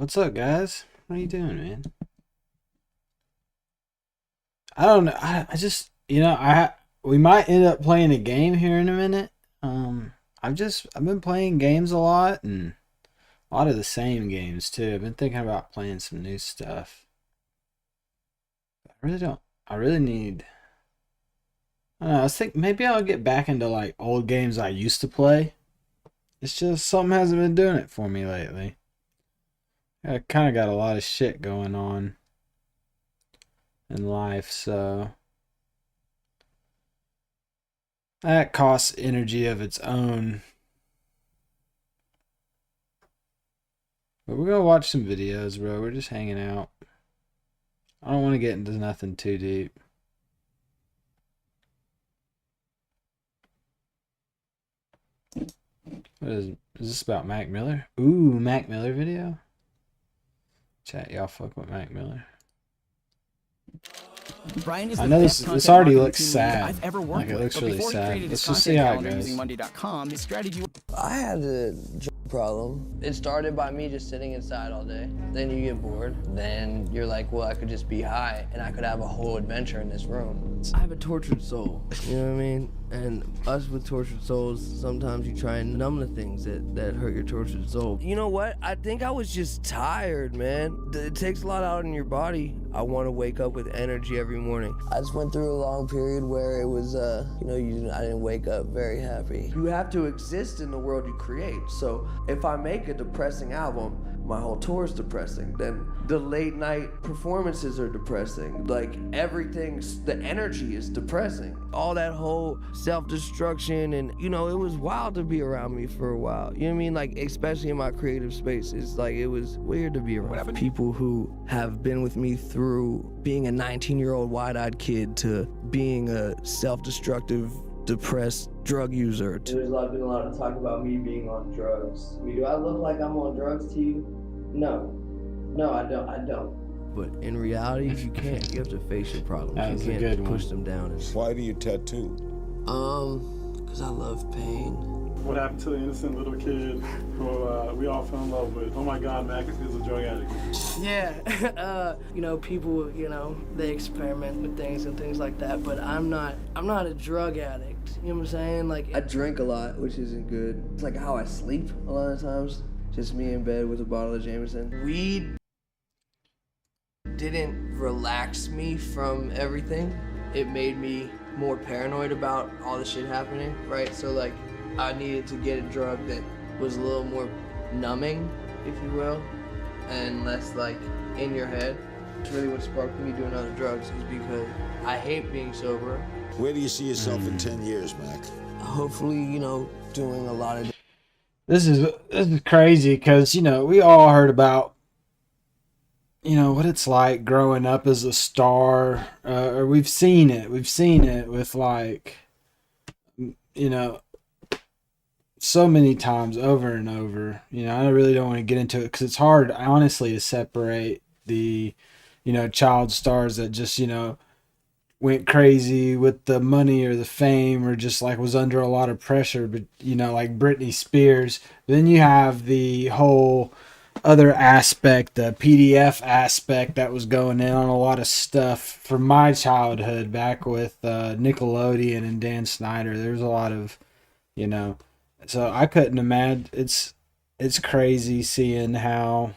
What's up, guys? What are you doing, man? I don't know. I just, we might end up playing a game here in a minute. I've been playing games a lot and a lot of the same games too. I've been thinking about playing some new stuff. I really need, I don't know, I was thinking maybe I'll get back into like old games I used to play. It's just something hasn't been doing it for me lately. I kind of got a lot of shit going on in life, so that costs energy of its own. But we're gonna watch some videos, bro. We're just hanging out. I don't want to get into nothing too deep. What is this about Mac Miller? Ooh, Mac Miller video? Chat, y'all fuck with Mac Miller. Brian is I know this already looks sad. I've ever worked like it looks really sad. Let's just see content how it calendar goes. using Monday.com, his strategy. I had a problem. It started by me just sitting inside all day. Then you get bored. Then you're like, well, I could just be high and I could have a whole adventure in this room. I have a tortured soul. You know what I mean? And us with tortured souls, sometimes you try and numb the things that hurt your tortured soul. You know what? I think I was just tired, man. It takes a lot out in your body. I want to wake up with energy every morning. I just went through a long period where it was, I didn't wake up very happy. You have to exist in the world you create. So if I make a depressing album, my whole tour is depressing. Then the late night performances are depressing. Like the energy is depressing. All that whole self-destruction and, it was wild to be around me for a while. You know what I mean? Like, especially in my creative space, it's like, it was weird to be around people who have been with me through being a 19-year-old wide-eyed kid to being a self-destructive, depressed drug user. There's been a lot of talk about me being on drugs. I mean, do I look like I'm on drugs to you? No, I don't. But in reality, you can't. You have to face your problems. You can't push them down. Why do you tattoo? Because I love pain. What happened to the innocent little kid who we all fell in love with? Oh my God, Mac is a drug addict. Yeah, people, they experiment with things and things like that, but I'm not a drug addict. You know what I'm saying? Like, I drink a lot, which isn't good. It's like how I sleep a lot of times. Just me in bed with a bottle of Jameson. Weed didn't relax me from everything. It made me more paranoid about all the shit happening, right? So like, I needed to get a drug that was a little more numbing, if you will, and less like in your head. It's really what sparked me doing other drugs is because I hate being sober. Where do you see yourself in 10 years, Mac? Hopefully, doing a lot of... This is crazy because, we all heard about, what it's like growing up as a star, or we've seen it with like, so many times over and over. I really don't want to get into it because it's hard, honestly, to separate the, child stars that just, went crazy with the money or the fame or just like was under a lot of pressure, but like Britney Spears. Then you have the whole other aspect, the PDF aspect that was going in on a lot of stuff from my childhood back with Nickelodeon and Dan Snyder. There's a lot of, so I couldn't imagine. It's crazy seeing how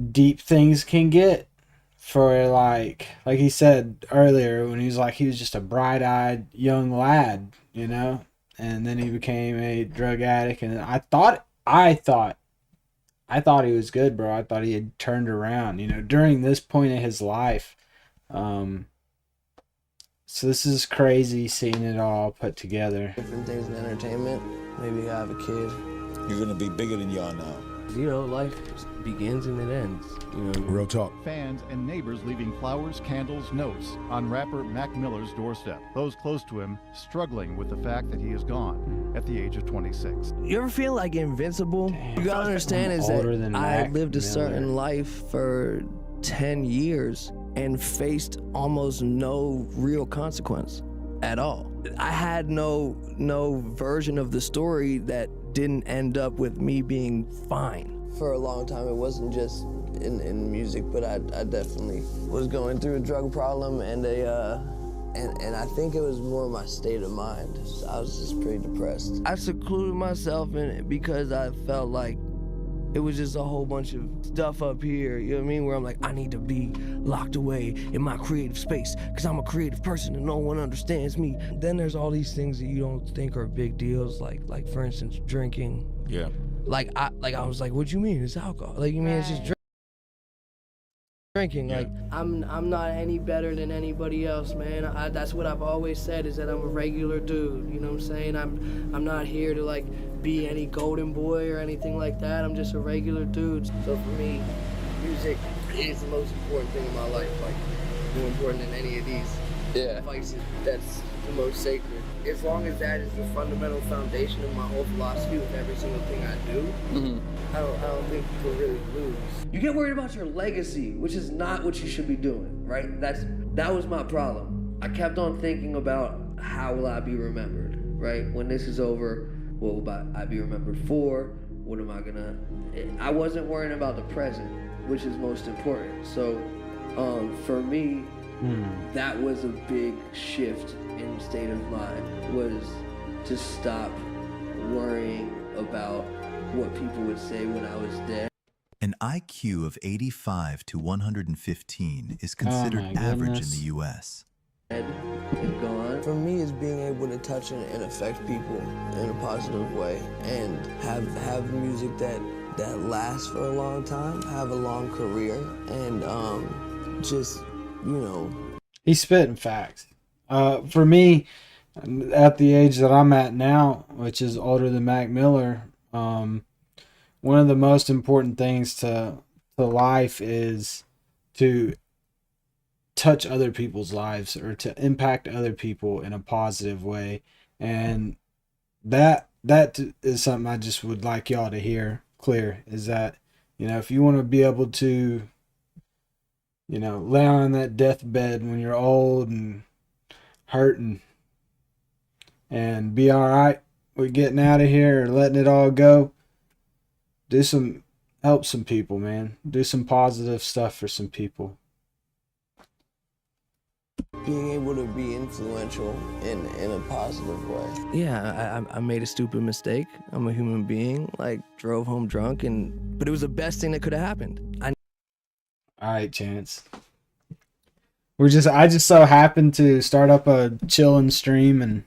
deep things can get for like he said earlier when he was just a bright-eyed young lad, and then he became a drug addict, and I thought he was good, bro. I thought he had turned around, during this point in his life. So this is crazy seeing it all put together. Different things in entertainment. Maybe I have a kid. You're gonna be bigger than you are now. Life begins and it ends. Real talk. Fans and neighbors leaving flowers, candles, notes on rapper Mac Miller's doorstep. Those close to him struggling with the fact that he is gone at the age of 26. You ever feel like invincible? Damn. You gotta understand is that I lived a certain life for 10 years and faced almost no real consequence at all. I had no version of the story that didn't end up with me being fine. For a long time, it wasn't just in music, but I definitely was going through a drug problem and and I think it was more my state of mind. I was just pretty depressed. I secluded myself in it because I felt like it was just a whole bunch of stuff up here, you know what I mean? Where I'm like, I need to be locked away in my creative space because I'm a creative person and no one understands me. Then there's all these things that you don't think are big deals, like for instance, drinking. Yeah. Like I was like, what you mean? It's alcohol. Like, you mean it's just drinking? Like, I'm not any better than anybody else, man. That's what I've always said, is that I'm a regular dude. You know what I'm saying? I'm not here to like be any golden boy or anything like that. I'm just a regular dude. So for me, music is the most important thing in my life. Like, more important than any of these vices. That's the most sacred. As long as that is the fundamental foundation of my whole philosophy with every single thing I do, I don't think people really lose. You get worried about your legacy, which is not what you should be doing, right? That was my problem. I kept on thinking about how will I be remembered, right? When this is over, what will I be remembered for? What am I gonna... I wasn't worrying about the present, which is most important. So for me, that was a big shift in state of mind, was to stop worrying about what people would say when I was dead. An IQ of 85 to 115 is considered average in the U.S. And gone. For me, it's being able to touch and affect people in a positive way, and have music that lasts for a long time, have a long career, and just, you know. He's spitting facts. For me, at the age that I'm at now, which is older than Mac Miller, one of the most important things to life is to touch other people's lives, or to impact other people in a positive way. And that is something I just would like y'all to hear clear, is that, you know, if you want to be able to, you know, lay on that deathbed when you're old and hurting and be all right with getting out of here or letting it all go, help some people, man. Do some positive stuff for some people. Being able to be influential in a positive way. Yeah, I made a stupid mistake. I'm a human being, like, drove home drunk, but it was the best thing that could have happened. All right, Chance. I just so happened to start up a chillin' stream, and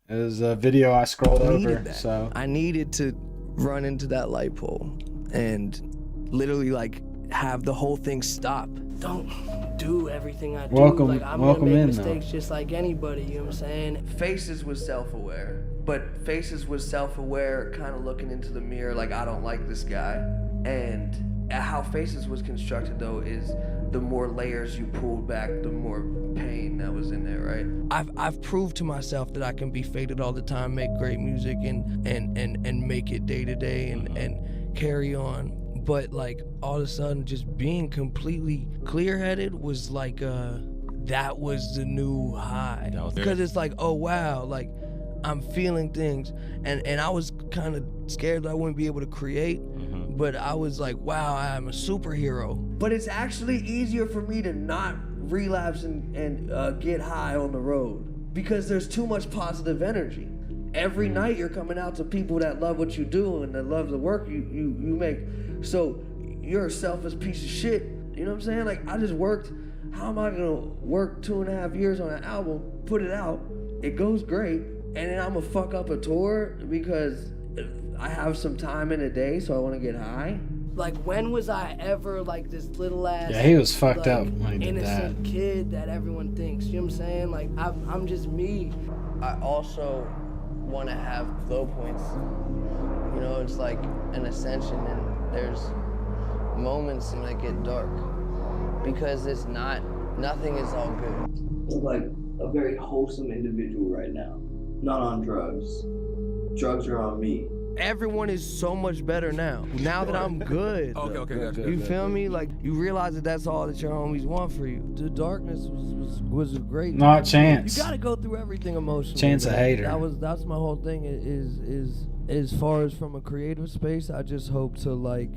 it was a video I scrolled over. So I needed to run into that light pole and literally, like, have the whole thing stop. Don't do everything I do. I'm gonna make mistakes just like anybody, you know what I'm saying? Faces was self-aware, but Faces was self-aware, kind of looking into the mirror like, I don't like this guy. And how Faces was constructed, though, is the more layers you pulled back, the more pain that was in there, right? I've proved to myself that I can be faded all the time, make great music, and make it day to day and carry on. But, like, all of a sudden, just being completely clear-headed was like, that was the new high. Because it's like, oh, wow, like, I'm feeling things. And I was kind of scared that I wouldn't be able to create. But I was like, wow, I'm a superhero. But it's actually easier for me to not relapse and get high on the road, because there's too much positive energy. Every night you're coming out to people that love what you do and that love the work you make. So you're a selfish piece of shit. You know what I'm saying? Like, I just worked. How am I gonna work 2.5 years on an album, put it out, it goes great, and then I'm gonna fuck up a tour because I have some time in a day, so I want to get high? Like, when was I ever like this little ass? Yeah, he was fucked up when he did innocent that. Kid that everyone thinks. You know what I'm saying? Like, I'm just me. I also want to have low points. You know, it's like an ascension, and there's moments when it get dark, because nothing is all good. I'm like a very wholesome individual right now, not on drugs. Drugs are on me. Everyone is so much better now that I'm good. Okay. You feel me? Like, you realize that that's all that your homies want for you. The darkness was a great. Not Chance. You gotta go through everything emotionally. Chance a hater. That's my whole thing, is As far as from a creative space, I just hope to like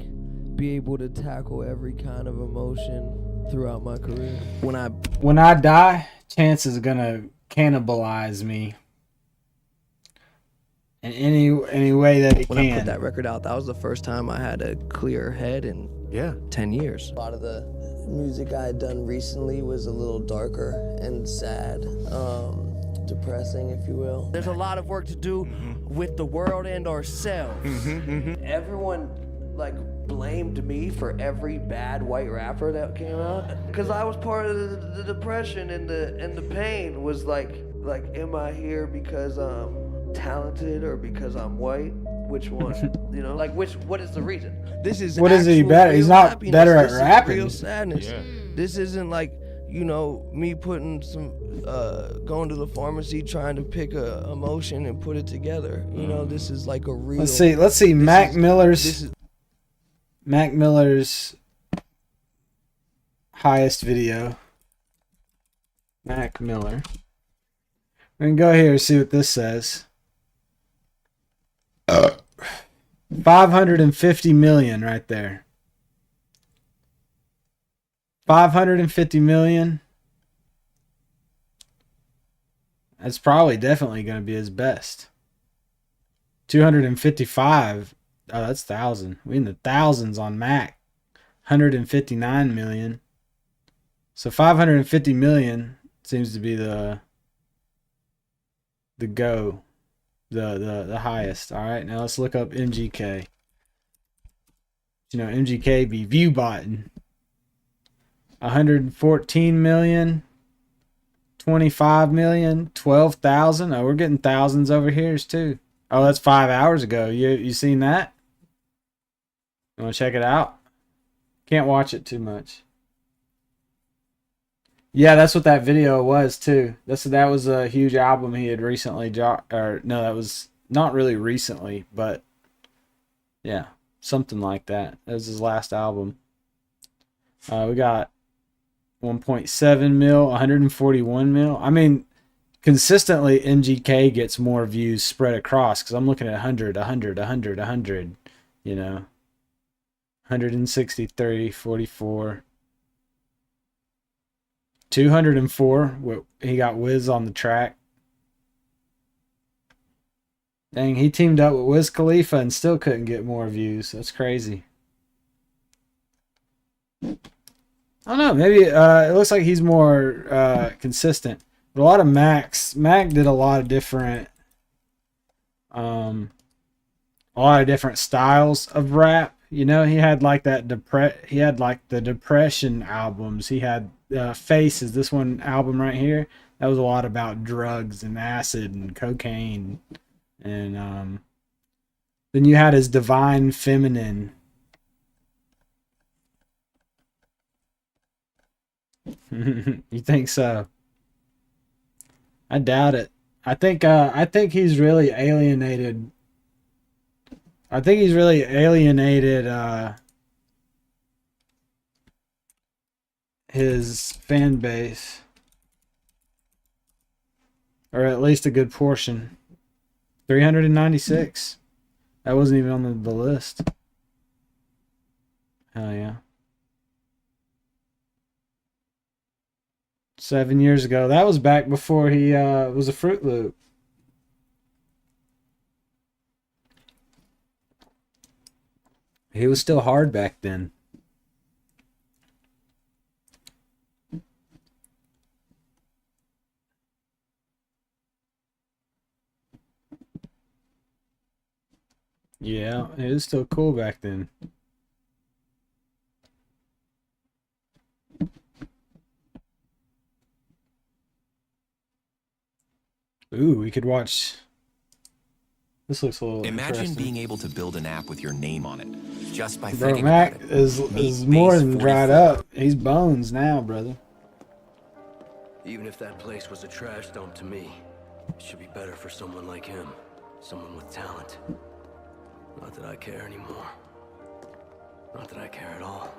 be able to tackle every kind of emotion throughout my career. When I die, Chance is gonna cannibalize me in any way that he When can. I put that record out, that was the first time I had a clear head in 10 years. A lot of the music I had done recently was a little darker and sad, depressing, if you will. There's a lot of work to do with the world and ourselves. Everyone like blamed me for every bad white rapper that came out, because I was part of the depression and the pain. Was like am I here because I'm talented or because I'm white? Which one? You know, like what is the reason? This is What is he better? He's not better at rapping. Real sadness. Yeah. This isn't like, you know, me putting some going to the pharmacy trying to pick a emotion and put it together. You know, this is like a real. Let's see. Mac Miller's highest video. Mac Miller. We can go here and see what this says. 550 million right there. 550 million. That's probably definitely going to be his best. 255. Oh, that's 1,000. We in the thousands on Mac. 159 million. So 550 million seems to be the highest. All right, now let's look up MGK. You know, MGK be view botting. 114 million, 25 million, 12,000. Oh, we're getting thousands over here too. Oh, that's 5 hours ago. You seen that? You want to check it out? Can't watch it too much. Yeah, that's what that video was too. That was a huge album he had recently dropped. Or no, that was not really recently, but yeah, something like that. That was his last album. We got 1.7 mil, 141 mil. I mean, consistently MGK gets more views spread across, because I'm looking at 100, 100, 100, 100, you know. 160, 30, 44. 204. He got Wiz on the track. Dang, he teamed up with Wiz Khalifa and still couldn't get more views. That's crazy. I don't know. Maybe it looks like he's more consistent. But a lot of Mac did a lot of different styles of rap. You know, he had like the depression albums. He had Faces, this one album right here, that was a lot about drugs and acid and cocaine. And then you had his Divine Feminine. You think so? I doubt it. I think he's really alienated. I think he's really alienated his fan base, or at least a good portion. 396. That wasn't even on the list. Hell yeah. 7 years ago. That was back before he was a Fruit Loop. He was still hard back then. Yeah, it was still cool back then. Ooh, we could watch. This looks a little Imagine being able to build an app with your name on it, just by Bro, thinking Mac about it. is more than dried up. He's bones now, brother. Even if that place was a trash dump to me, it should be better for someone like him. Someone with talent. Not that I care anymore. Not that I care at all.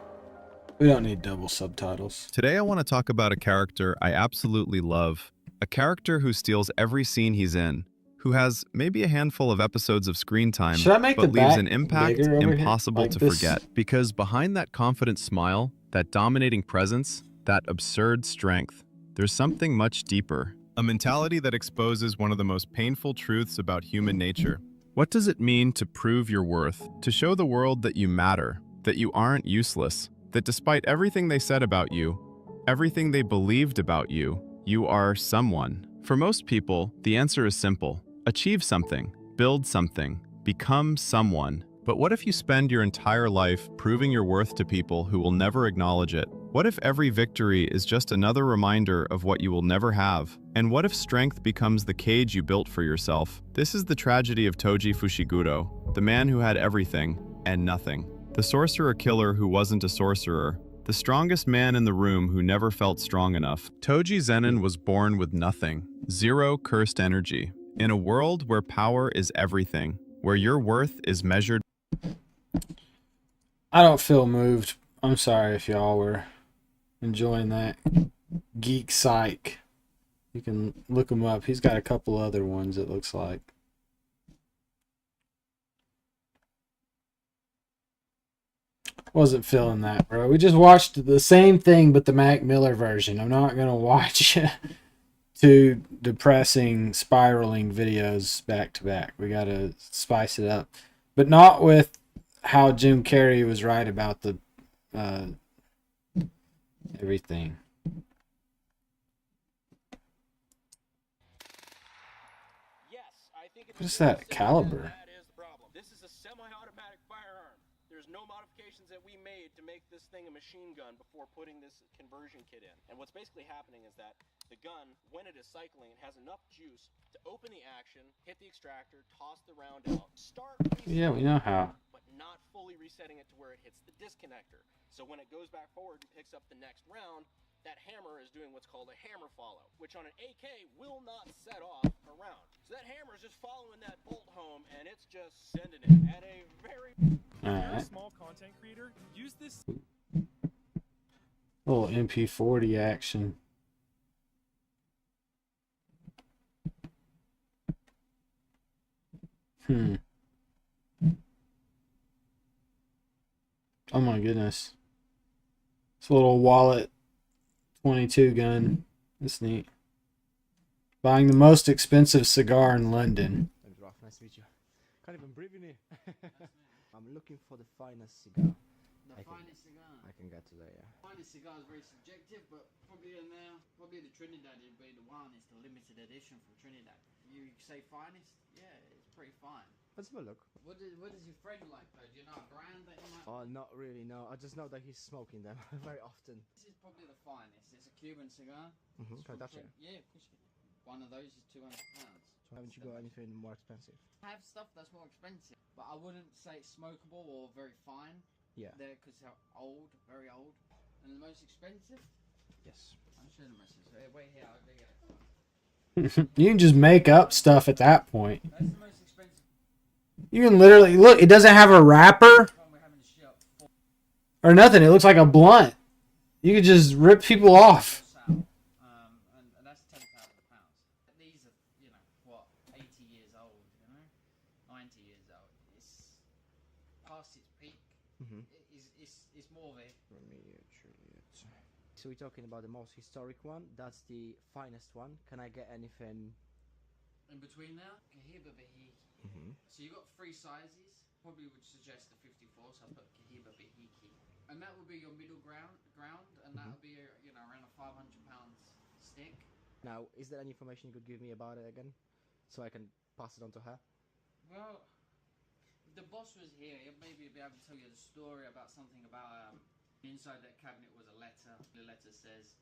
We don't need double subtitles. Today I want to talk about a character I absolutely love. A character who steals every scene he's in, who has maybe a handful of episodes of screen time, Should I make but the leaves back an impact bigger over here? impossible Like to this? forget. Because behind that confident smile, that dominating presence, that absurd strength, there's something much deeper. A mentality that exposes one of the most painful truths about human nature. What does it mean to prove your worth? To show the world that you matter, that you aren't useless, that despite everything they said about you, everything they believed about you, you are someone. For most people, the answer is simple. Achieve something, build something, become someone. But what if you spend your entire life proving your worth to people who will never acknowledge it? What if every victory is just another reminder of what you will never have? And what if strength becomes the cage you built for yourself? This is the tragedy of Toji Fushiguro, the man who had everything and nothing. The sorcerer-killer who wasn't a sorcerer. The strongest man in the room who never felt strong enough. Toji Zenin was born with nothing. Zero cursed energy. In a world where power is everything, where your worth is measured. I don't feel moved. I'm sorry if y'all were enjoying that. Geek Psych. You can look him up. He's got a couple other ones, it looks like. Wasn't feeling that, bro. We just watched the same thing, but the Mac Miller version. I'm not going to watch two depressing, spiraling videos back to back. We got to spice it up. But not with how Jim Carrey was right about the everything. What is that caliber? This is a semi-automatic firearm. There's no modifications that we made to make this thing a machine gun before putting this conversion kit in. And what's basically happening is that the gun, when it is cycling, it has enough juice to open the action, hit the extractor, toss the round out, start resetting, Yeah, we know how. but not fully resetting it to where it hits the disconnector. So when it goes back forward and picks up the next round, that hammer is doing what's called a hammer follow, which on an AK will not set off a round. So that hammer is just following that bolt home, and it's just sending it at a very... If you're a small content creator, use this... Little MP40 action. Oh my goodness. It's a little wallet 22 gun. That's neat. Buying the most expensive cigar in London. Thanks, Ralph. Nice to meet you. Can't even breathe in here. I'm looking for the finest cigar. The finest cigar? I can get today, yeah. Finest cigar is very subjective, but probably the Trinidad would be the one. It's the limited edition from Trinidad. You say finest? Yeah, it's pretty fine. Let's have a look. What does your friend like though? Do you know a brand that you might... Oh, not really, no. I just know that he's smoking them very often. This is probably the finest. It's a Cuban cigar. Can I touch it? Yeah, of course you can. One of those is £200. So haven't you got anything more expensive? I have stuff that's more expensive, but I wouldn't say it's smokable or very fine. Yeah. They're because they're old, very old. And the most expensive? Yes. I'll show the message. Wait here, I'll get it. You can just make up stuff at that point. That's the most expensive. You can literally look, it doesn't have a wrapper or nothing. It looks like a blunt. You could just rip people off. And that's £10,000. These are, 80 years old, 90 years old. It's past its peak. It's more of a... So we're talking about the most historic one. That's the finest one. Can I get anything... In between now? Kahiba Bahiki. So you got 3 sizes. Probably would suggest the 54, so I put Kahiba Bahiki. And that would be your middle ground, and that would be around a £500 stick. Now, is there any information you could give me about it again, so I can pass it on to her? Well, if the boss was here, he'd maybe be able to tell you the story about something about inside that cabinet was a letter. The letter says,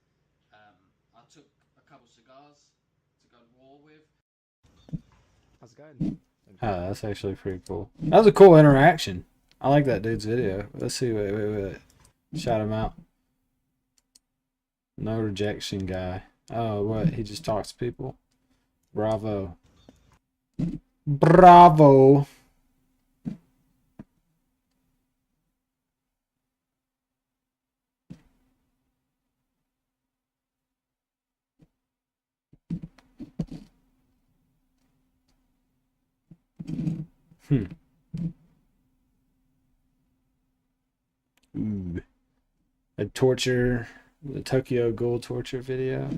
I took a couple cigars to go to war with. How's it going? Oh, that's actually pretty cool. That was a cool interaction. I like that dude's video. Let's see. Wait. Shout him out. No rejection guy. Oh, what? He just talks to people? Bravo. Bravo. Ooh. The Tokyo Ghoul torture video.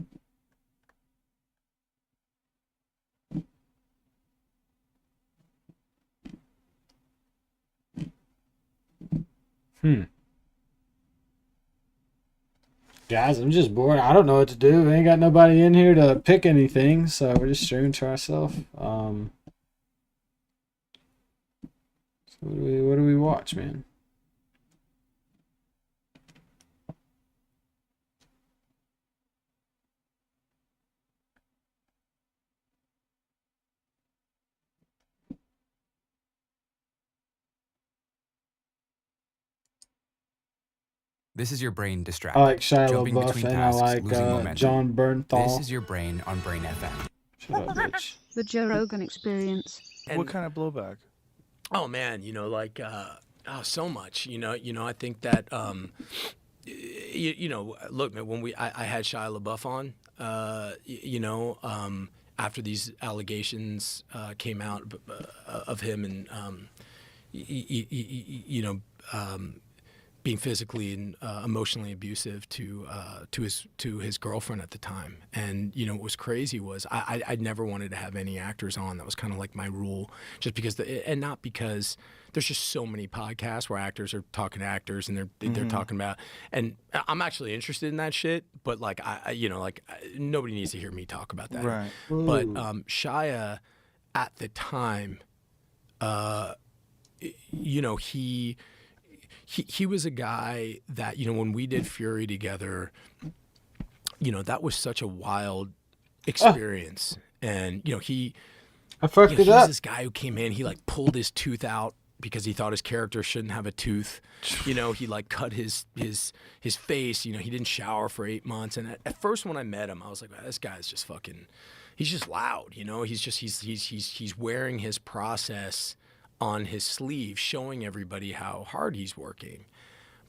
Guys, I'm just bored. I don't know what to do. We ain't got nobody in here to pick anything, so we're just streaming to ourselves. So what do we watch, man? This is your brain distracted. I like Shia jumping LaBeouf between and I tasks, like losing momentum. John Bernthal. This is your brain on Brain FM. Shut up, bitch. The Joe Rogan Experience. What kind of blowback? Oh man, so much. I think that look, man, when I had Shia LaBeouf on, after these allegations came out of him and being physically and emotionally abusive to his girlfriend at the time. And what was crazy was I never wanted to have any actors on. That was kind of like my rule, just because and not because there's just so many podcasts where actors are talking to actors and they're talking about, and I'm actually interested in that shit, but like nobody needs to hear me talk about that. Right. But Shia at the time, he was a guy that, when we did Fury together, that was such a wild experience. And, I fucked it he up. was this guy who came in, he like pulled his tooth out because he thought his character shouldn't have a tooth. He like cut his face, he didn't shower for 8 months. And at first when I met him, I was like, wow, this guy's just fucking, he's just loud, he's wearing his process on his sleeve, showing everybody how hard he's working.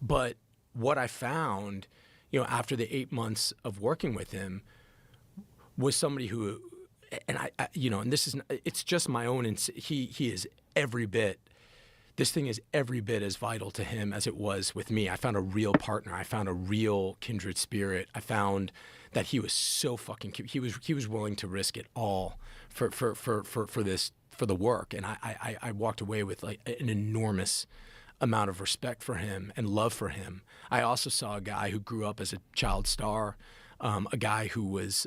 But what I found, after the 8 months of working with him, was somebody who, and I and this is, it's just my own, he is every bit, this thing is every bit as vital to him as it was with me. I found a real partner. I found a real kindred spirit. I found that he was so fucking, he was willing to risk it all for this, for the work. And I walked away with like an enormous amount of respect for him and love for him. I also saw a guy who grew up as a child star, a guy who was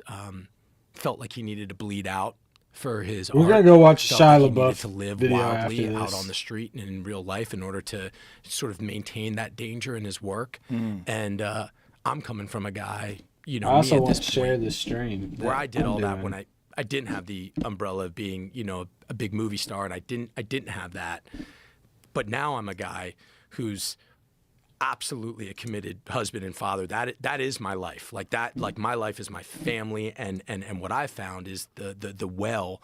felt like he needed to bleed out for his We're art. gonna go watch Felt Shia like he LaBeouf needed to live video wildly after out this. on the street and in real life in order to sort of maintain that danger in his work. And I'm coming from a guy, I me also at want this to share point, the stream where I did I'm all that doing. when I didn't have the umbrella of being, a big movie star, and I didn't have that. But now I'm a guy who's absolutely a committed husband and father. That is my life. Like that, like my life is my family, and what I found is the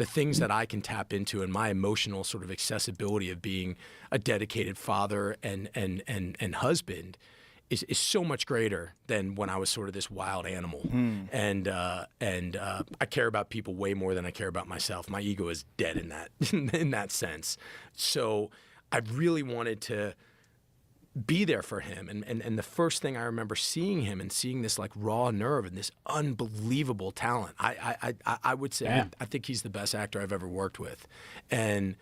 things that I can tap into, and my emotional sort of accessibility of being a dedicated father and husband is so much greater than when I was sort of this wild animal. And I care about people way more than I care about myself. My ego is dead in that in that sense. So I really wanted to be there for him. And the first thing I remember seeing him and seeing this like raw nerve and this unbelievable talent, I would say, I think he's the best actor I've ever worked with. And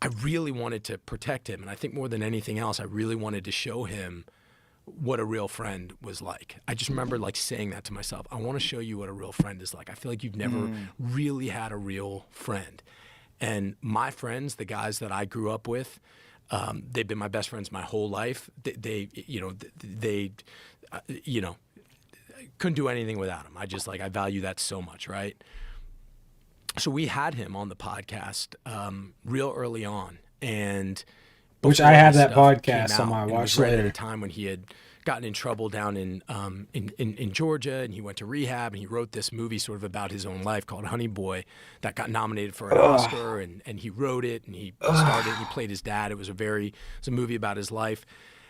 I really wanted to protect him. And I think more than anything else, I really wanted to show him what a real friend was like. I just remember like saying that to myself. I want to show you what a real friend is like. I feel like you've never really had a real friend. And my friends, the guys that I grew up with, they've been my best friends my whole life. They couldn't do anything without them. I value that so much, right? So we had him on the podcast real early on, and which I have that podcast on my watch right later. at a time when he had gotten in trouble down in Georgia, and he went to rehab, and he wrote this movie sort of about his own life called Honey Boy that got nominated for an Oscar, and he wrote it, and he starred it, and he played his dad. It was a movie about his life,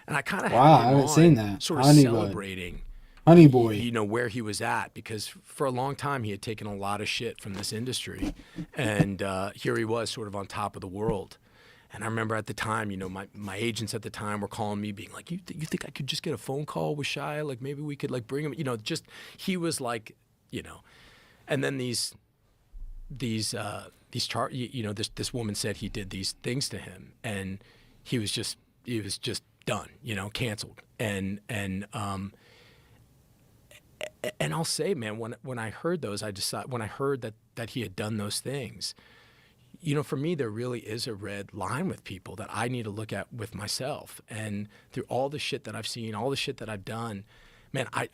and I kind of I haven't seen that. sort of Honey Boy. celebrating Honey boy. you know, where he was at, because for a long time he had taken a lot of shit from this industry, and here he was sort of on top of the world. And I remember at the time, you know, my agents at the time were calling me being like, you think I could just get a phone call with Shia? Like maybe we could like bring him, you know, just, he was like, you know, and then this woman said he did these things to him, and he was just done, you know, canceled. And I'll say, man, when I heard those, when I heard that he had done those things, you know, for me, there really is a red line with people that I need to look at with myself. And through all the shit that I've seen, all the shit that I've done, man, I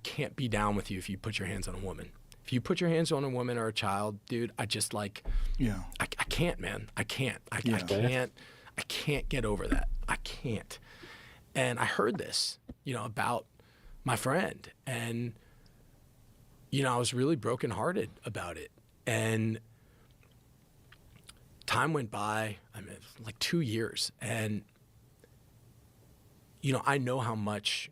can't be down with you if you put your hands on a woman. If you put your hands on a woman or a child, dude, I just like, yeah, I can't, man. I can't. I can't get over that. I can't. And I heard this, you know, about my friend, and, you know, I was really brokenhearted about it. And time went by, I mean, like 2 years, and, you know, I know how much,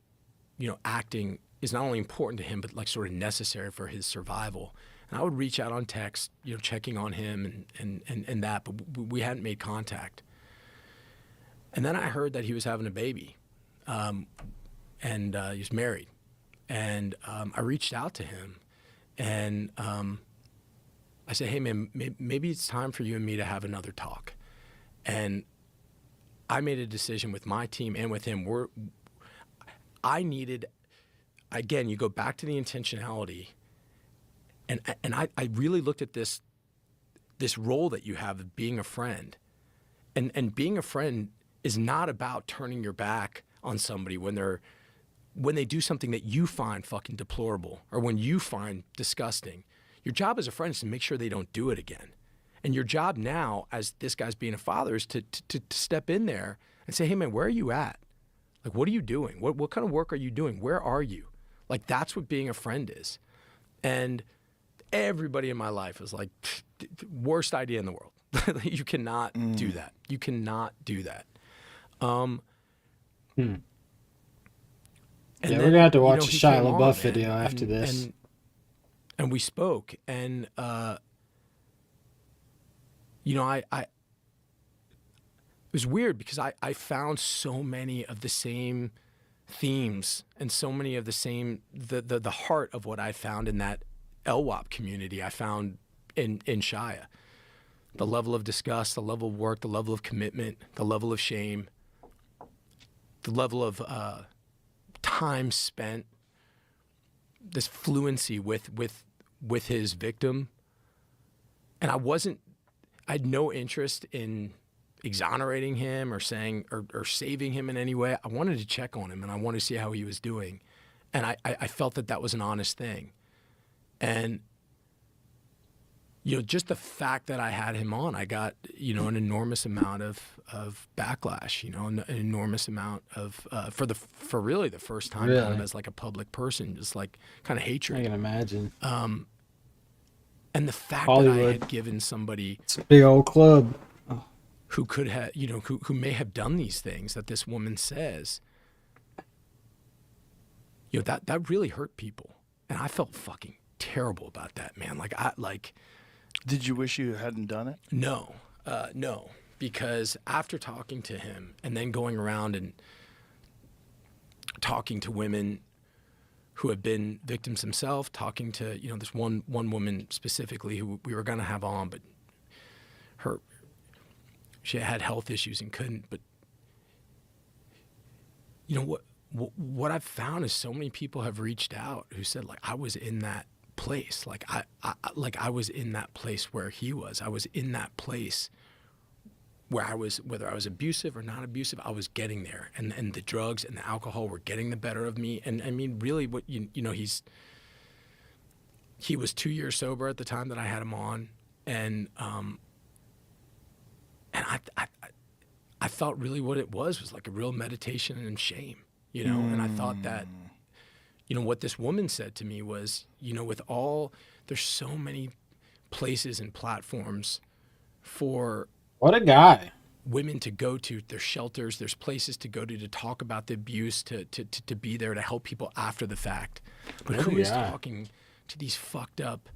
you know, acting is not only important to him, but like sort of necessary for his survival. And I would reach out on text, you know, checking on him and that, but we hadn't made contact. And then I heard that he was having a baby, and he was married. And I reached out to him, and I said, hey man, maybe it's time for you and me to have another talk. And I made a decision with my team and with him. Again, you go back to the intentionality, and I really looked at this role that you have of being a friend, and being a friend is not about turning your back on somebody when they do something that you find fucking deplorable or when you find disgusting. Your job as a friend is to make sure they don't do it again. And your job now, as this guy's being a father, is to step in there and say, hey man, where are you at? Like, what are you doing? What kind of work are you doing? Where are you? Like, that's what being a friend is. And everybody in my life was like, worst idea in the world. You cannot do that. You cannot do that. And Yeah, then, we're gonna have to watch he a Shia came on, LaBeouf man, video after this. And we spoke, and you know, it was weird because I found so many of the same themes and so many of the same the heart of what I found in that LWAP community. I found in Shia, the level of disgust, the level of work, the level of commitment, the level of shame, the level of time spent, this fluency with his victim. And I had no interest in exonerating him or saying or saving him in any way. I wanted to check on him, and I wanted to see how he was doing. And I felt that was an honest thing. And, you know, just the fact that I had him on, I got, you know, an enormous amount of backlash, you know, an enormous amount of, for really the first time kind of as like a public person, just like kind of hatred. I can imagine. And the fact Hollywood. that I had given somebody, It's a big old club, who could have, you know, who may have done these things that this woman says, you know, that really hurt people. And I felt fucking terrible about that, man. Did you wish you hadn't done it? No, no, because after talking to him and then going around and talking to women who have been victims themselves, talking to, you know, this one woman specifically who we were going to have on, but she had health issues and couldn't. But, you know, what I've found is so many people have reached out who said, like, I was in that place. Like, I was in that place where he was. I was in that place where I was, whether I was abusive or not abusive, I was getting there. And the drugs and the alcohol were getting the better of me. And I mean, really what, you know, he was 2 years sober at the time that I had him on. And I thought really what it was like a real meditation and shame, you know? And I thought that, you know, what this woman said to me was, you know, there's so many places and platforms for what a guy. women to go to. There's shelters, there's places to go to talk about the abuse, to be there to help people after the fact. But who is talking to these fucked up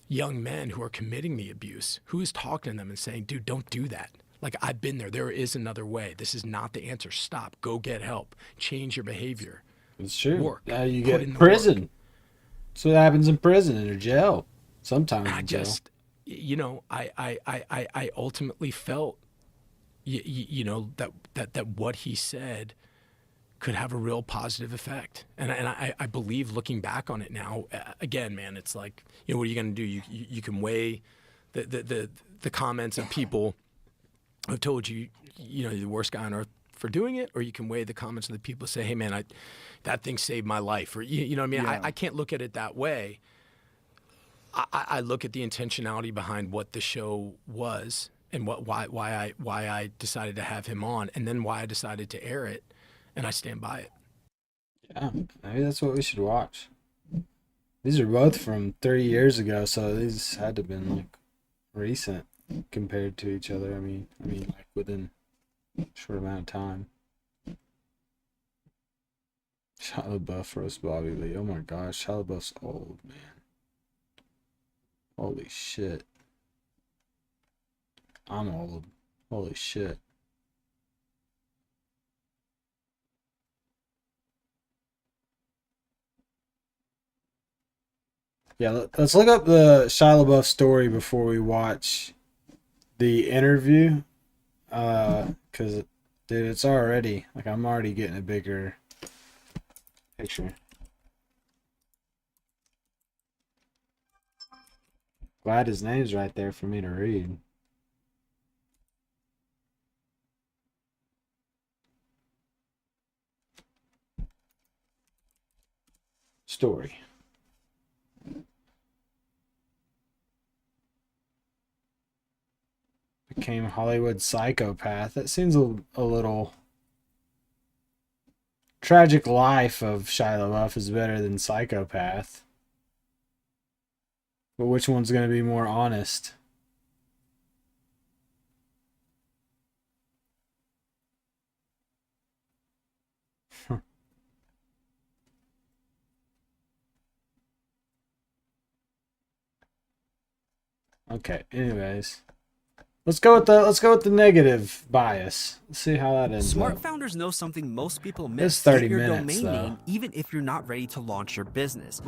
young men who are committing the abuse? Who is talking to them and saying, dude, don't do that? Like, I've been there. There is another way. This is not the answer. Stop. Go get help. Change your behavior. It's true. Work. You Put get in the prison. work. That's what happens in prison and or jail. Sometimes I in jail. just, you know, I ultimately felt, you know, that what he said could have a real positive effect. And I believe, looking back on it now, again, man, it's like, you know, what are you going to do? You can weigh the comments of people who have told you, you know, you're the worst guy on earth for doing it, or you can weigh the comments of the people who say, hey, man, that thing saved my life. Or, you know what I mean? I can't look at it that way. I look at the intentionality behind what the show was and why I decided to have him on, and then why I decided to air it, and I stand by it. Yeah, maybe that's what we should watch. These are both from 30 years ago, so these had to have been like recent compared to each other. I mean, like within a short amount of time. Shia LaBeouf roast Bobby Lee. Oh my gosh, Shia LaBeouf's old, man. Holy shit. I'm old. Holy shit. Yeah, let's look up the Shia LaBeouf story before we watch the interview. Because, dude, it's already, like, I'm already getting a bigger picture. Glad his name's right there for me to read. Story. Became Hollywood psychopath. That seems a little... Tragic life of Shia LaBeouf is better than psychopath. But which one's going to be more honest? Okay, anyways. Let's go with the negative bias. Let's see how that ends Smart up. founders know something most people miss. It's 30 Get your minutes, domain though. name even if you're not ready to launch your business.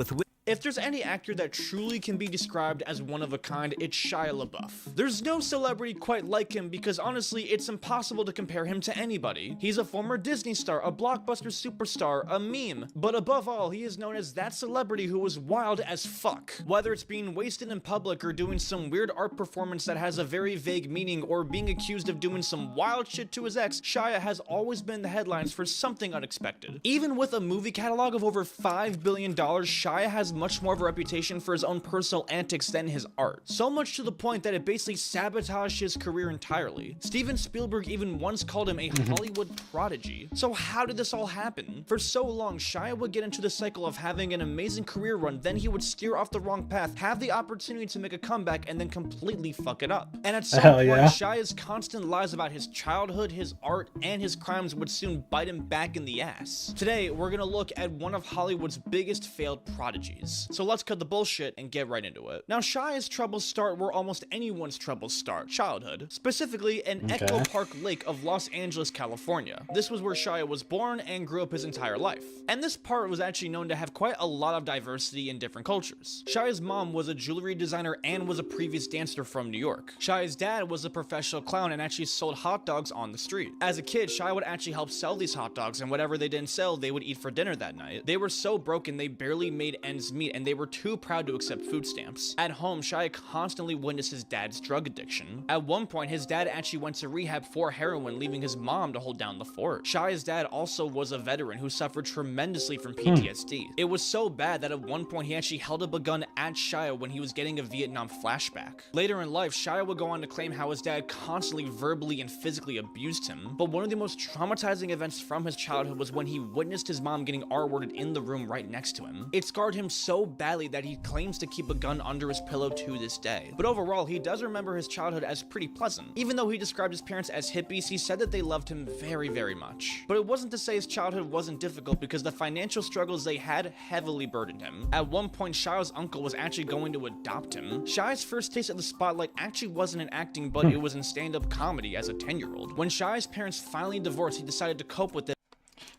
If there's any actor that truly can be described as one of a kind, it's Shia LaBeouf. There's no celebrity quite like him because honestly, it's impossible to compare him to anybody. He's a former Disney star, a blockbuster superstar, a meme, but above all, he is known as that celebrity who was wild as fuck. Whether it's being wasted in public or doing some weird art performance that has a very vague meaning or being accused of doing some wild shit to his ex, Shia has always been in the headlines for something unexpected. Even with a movie catalog of over $5 billion, Shia has much more of a reputation for his own personal antics than his art. So much to the point that it basically sabotaged his career entirely. Steven Spielberg even once called him a Hollywood prodigy. So how did this all happen? For so long, Shia would get into the cycle of having an amazing career run, then he would steer off the wrong path, have the opportunity to make a comeback, and then completely fuck it up. And at some point, Shia's constant lies about his childhood, his art, and his crimes would soon bite him back in the ass. Today, we're gonna look at one of Hollywood's biggest failed prodigies. So let's cut the bullshit and get right into it. Now, Shia's troubles start where almost anyone's troubles start, childhood. Specifically, in Echo Park Lake of Los Angeles, California. This was where Shia was born and grew up his entire life. And this part was actually known to have quite a lot of diversity in different cultures. Shia's mom was a jewelry designer and was a previous dancer from New York. Shia's dad was a professional clown and actually sold hot dogs on the street. As a kid, Shia would actually help sell these hot dogs, and whatever they didn't sell, they would eat for dinner that night. They were so broken they barely made ends meet, and they were too proud to accept food stamps. At home, Shia constantly witnessed his dad's drug addiction. At one point, his dad actually went to rehab for heroin, leaving his mom to hold down the fort. Shia's dad also was a veteran who suffered tremendously from PTSD. It was so bad that at one point he actually held up a gun at Shia when he was getting a Vietnam flashback. Later in life, Shia would go on to claim how his dad constantly verbally and physically abused him, but one of the most traumatizing events from his childhood was when he witnessed his mom getting R-worded in the room right next to him. It scarred him so badly that he claims to keep a gun under his pillow to this day. But overall, he does remember his childhood as pretty pleasant. Even though he described his parents as hippies, he said that they loved him very, very much. But it wasn't to say his childhood wasn't difficult, because the financial struggles they had heavily burdened him. At one point, Shia's uncle was actually going to adopt him. Shia's first taste of the spotlight actually wasn't in acting, but it was in stand-up comedy as a 10-year-old. When Shia's parents finally divorced, he decided to cope with it.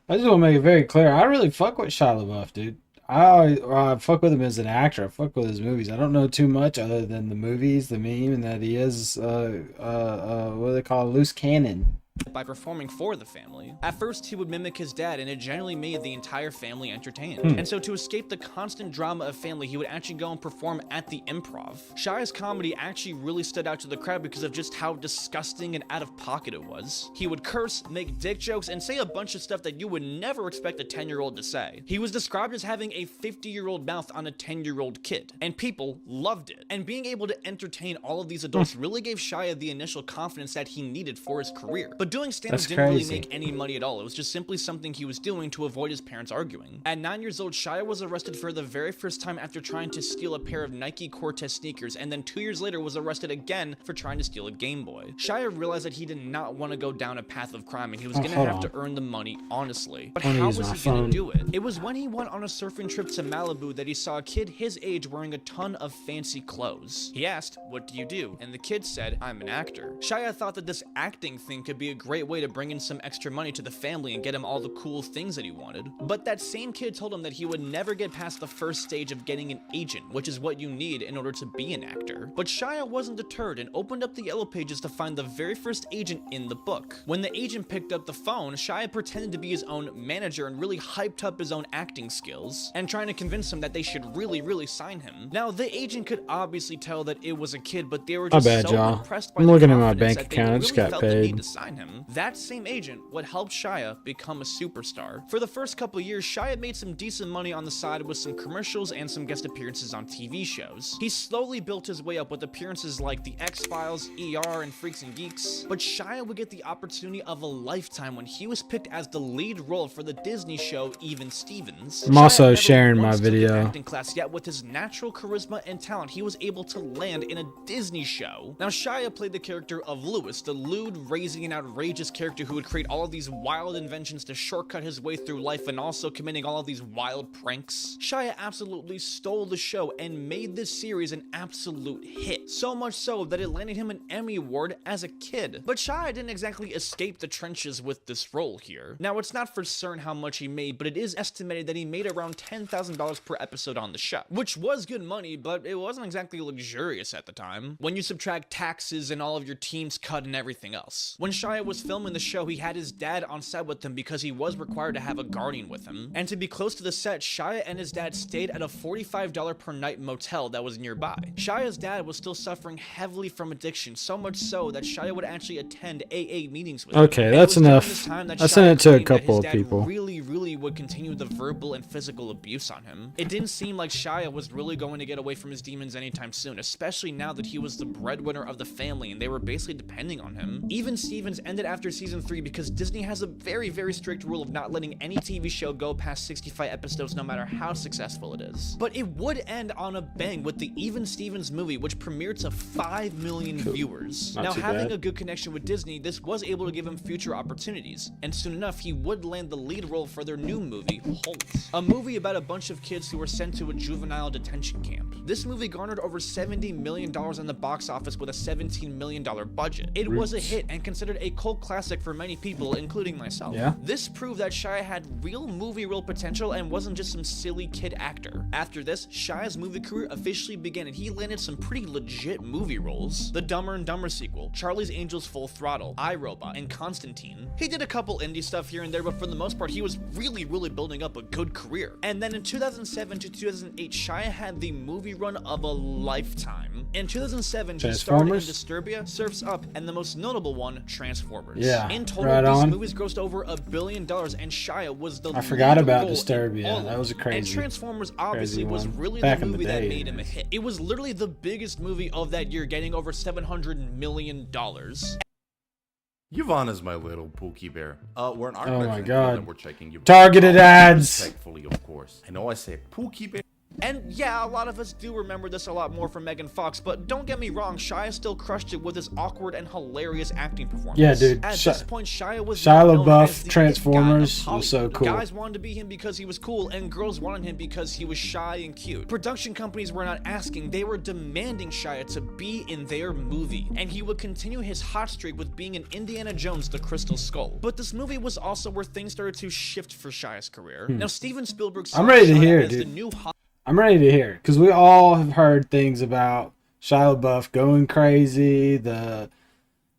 I just want to make it very clear. I really fuck with Shia LaBeouf, dude. I fuck with him as an actor. I fuck with his movies. I don't know too much other than the movies, the meme, and that he is what do they call loose cannon. By performing for the family. At first, he would mimic his dad, and it generally made the entire family entertained. And so to escape the constant drama of family, he would actually go and perform at the Improv. Shia's comedy actually really stood out to the crowd because of just how disgusting and out of pocket it was. He would curse, make dick jokes, and say a bunch of stuff that you would never expect a 10-year-old to say. He was described as having a 50-year-old mouth on a 10-year-old kid, and people loved it. And being able to entertain all of these adults really gave Shia the initial confidence that he needed for his career. But doing stand-up didn't really make any money at all. It was just simply something he was doing to avoid his parents arguing. At 9 years old, Shia was arrested for the very first time after trying to steal a pair of Nike Cortez sneakers, and then 2 years later was arrested again for trying to steal a Game Boy. Shia realized that he did not want to go down a path of crime, and he was going to have to earn the money honestly. But how was he going to do it? It was when he went on a surfing trip to Malibu that he saw a kid his age wearing a ton of fancy clothes. He asked, "What do you do?" And the kid said, "I'm an actor." Shia thought that this acting thing could be a great way to bring in some extra money to the family and get him all the cool things that he wanted. But that same kid told him that he would never get past the first stage of getting an agent, which is what you need in order to be an actor. But Shia wasn't deterred and opened up the yellow pages to find the very first agent in the book. When the agent picked up the phone, Shia pretended to be his own manager and really hyped up his own acting skills and trying to convince him that they should really sign him. Now, the agent could obviously tell that it was a kid, but they were just so impressed by I'm the looking at my confidence bank that account. I they just really got felt the need paid. to sign him. That same agent would help Shia become a superstar. For the first couple of years, Shia made some decent money on the side with some commercials and some guest appearances on TV shows. He slowly built his way up with appearances like The X-Files, ER, and Freaks and Geeks. But Shia would get the opportunity of a lifetime when he was picked as the lead role for the Disney show Even Stevens. I'm also sharing my video. Acting class, yet with his natural charisma and talent, he was able to land in a Disney show. Now, Shia played the character of Lewis, the lewd, raising, and outrageous character who would create all of these wild inventions to shortcut his way through life and also committing all of these wild pranks. Shia absolutely stole the show and made this series an absolute hit. So much so that it landed him an Emmy Award as a kid. But Shia didn't exactly escape the trenches with this role here. Now, it's not for certain how much he made, but it is estimated that he made around $10,000 per episode on the show, which was good money, but it wasn't exactly luxurious at the time, when you subtract taxes and all of your team's cut and everything else. When Shia was filming the show, he had his dad on set with him because he was required to have a guardian with him. And to be close to the set, Shia and his dad stayed at a $45 per night motel that was nearby. Shia's dad was still suffering heavily from addiction, so much so that Shia would actually attend AA meetings with him. Okay, that's enough. I sent it to a couple of people. Really would continue the verbal and physical abuse on him. It didn't seem like Shia was really going to get away from his demons anytime soon, especially now that he was the breadwinner of the family and they were basically depending on him. Even Stevens ended after season 3 because Disney has a very strict rule of not letting any TV show go past 65 episodes no matter how successful it is. But it would end on a bang with the Even Stevens movie, which premiered to 5 million viewers. Now, having a good connection with Disney, this was able to give him future opportunities, and soon enough he would land the lead role for their new movie, Holt, a movie about a bunch of kids who were sent to a juvenile detention camp. This movie garnered over $70 million in the box office with a $17 million budget. It was a hit and considered a cult classic for many people, including myself. Yeah. This proved that Shia had real movie role potential and wasn't just some silly kid actor. After this, Shia's movie career officially began and he landed some pretty legit movie roles. The Dumber and Dumber sequel, Charlie's Angels Full Throttle, iRobot, and Constantine. He did a couple indie stuff here and there, but for the most part, he was really building up a good career. And then in 2007 to 2008, Shia had the movie run of a lifetime. In 2007, he starred in Disturbia, Surf's Up, and the most notable one, Transformers. Yeah, in total, these movies grossed over $1 billion, and Shia was the I forgot about role Disturbia. That was a crazy. And Transformers obviously was really Back the in movie the day, that made him a hit. It was literally the biggest movie of that year, getting over $700 million. Yvonne is my little Pookie Bear. We're an art Oh my and God. we're checking you. Targeted ads. Respectfully, of course. I know I say Pookie Bear. And yeah, a lot of us do remember this a lot more from Megan Fox, but don't get me wrong, Shia still crushed it with his awkward and hilarious acting performance. Yeah, dude. At this point, Shia was Shia known as LaBeouf the Transformers guy of was so Hollywood. cool. Guys wanted to be him because he was cool, and girls wanted him because he was shy and cute. Production companies were not asking, they were demanding Shia to be in their movie, and he would continue his hot streak with being in Indiana Jones: The Crystal Skull. But this movie was also where things started to shift for Shia's career. Now, Steven Spielberg saw I'm ready to Shia hear as it, the dude. new I'm ready to hear, because we all have heard things about Shia LaBeouf going crazy, the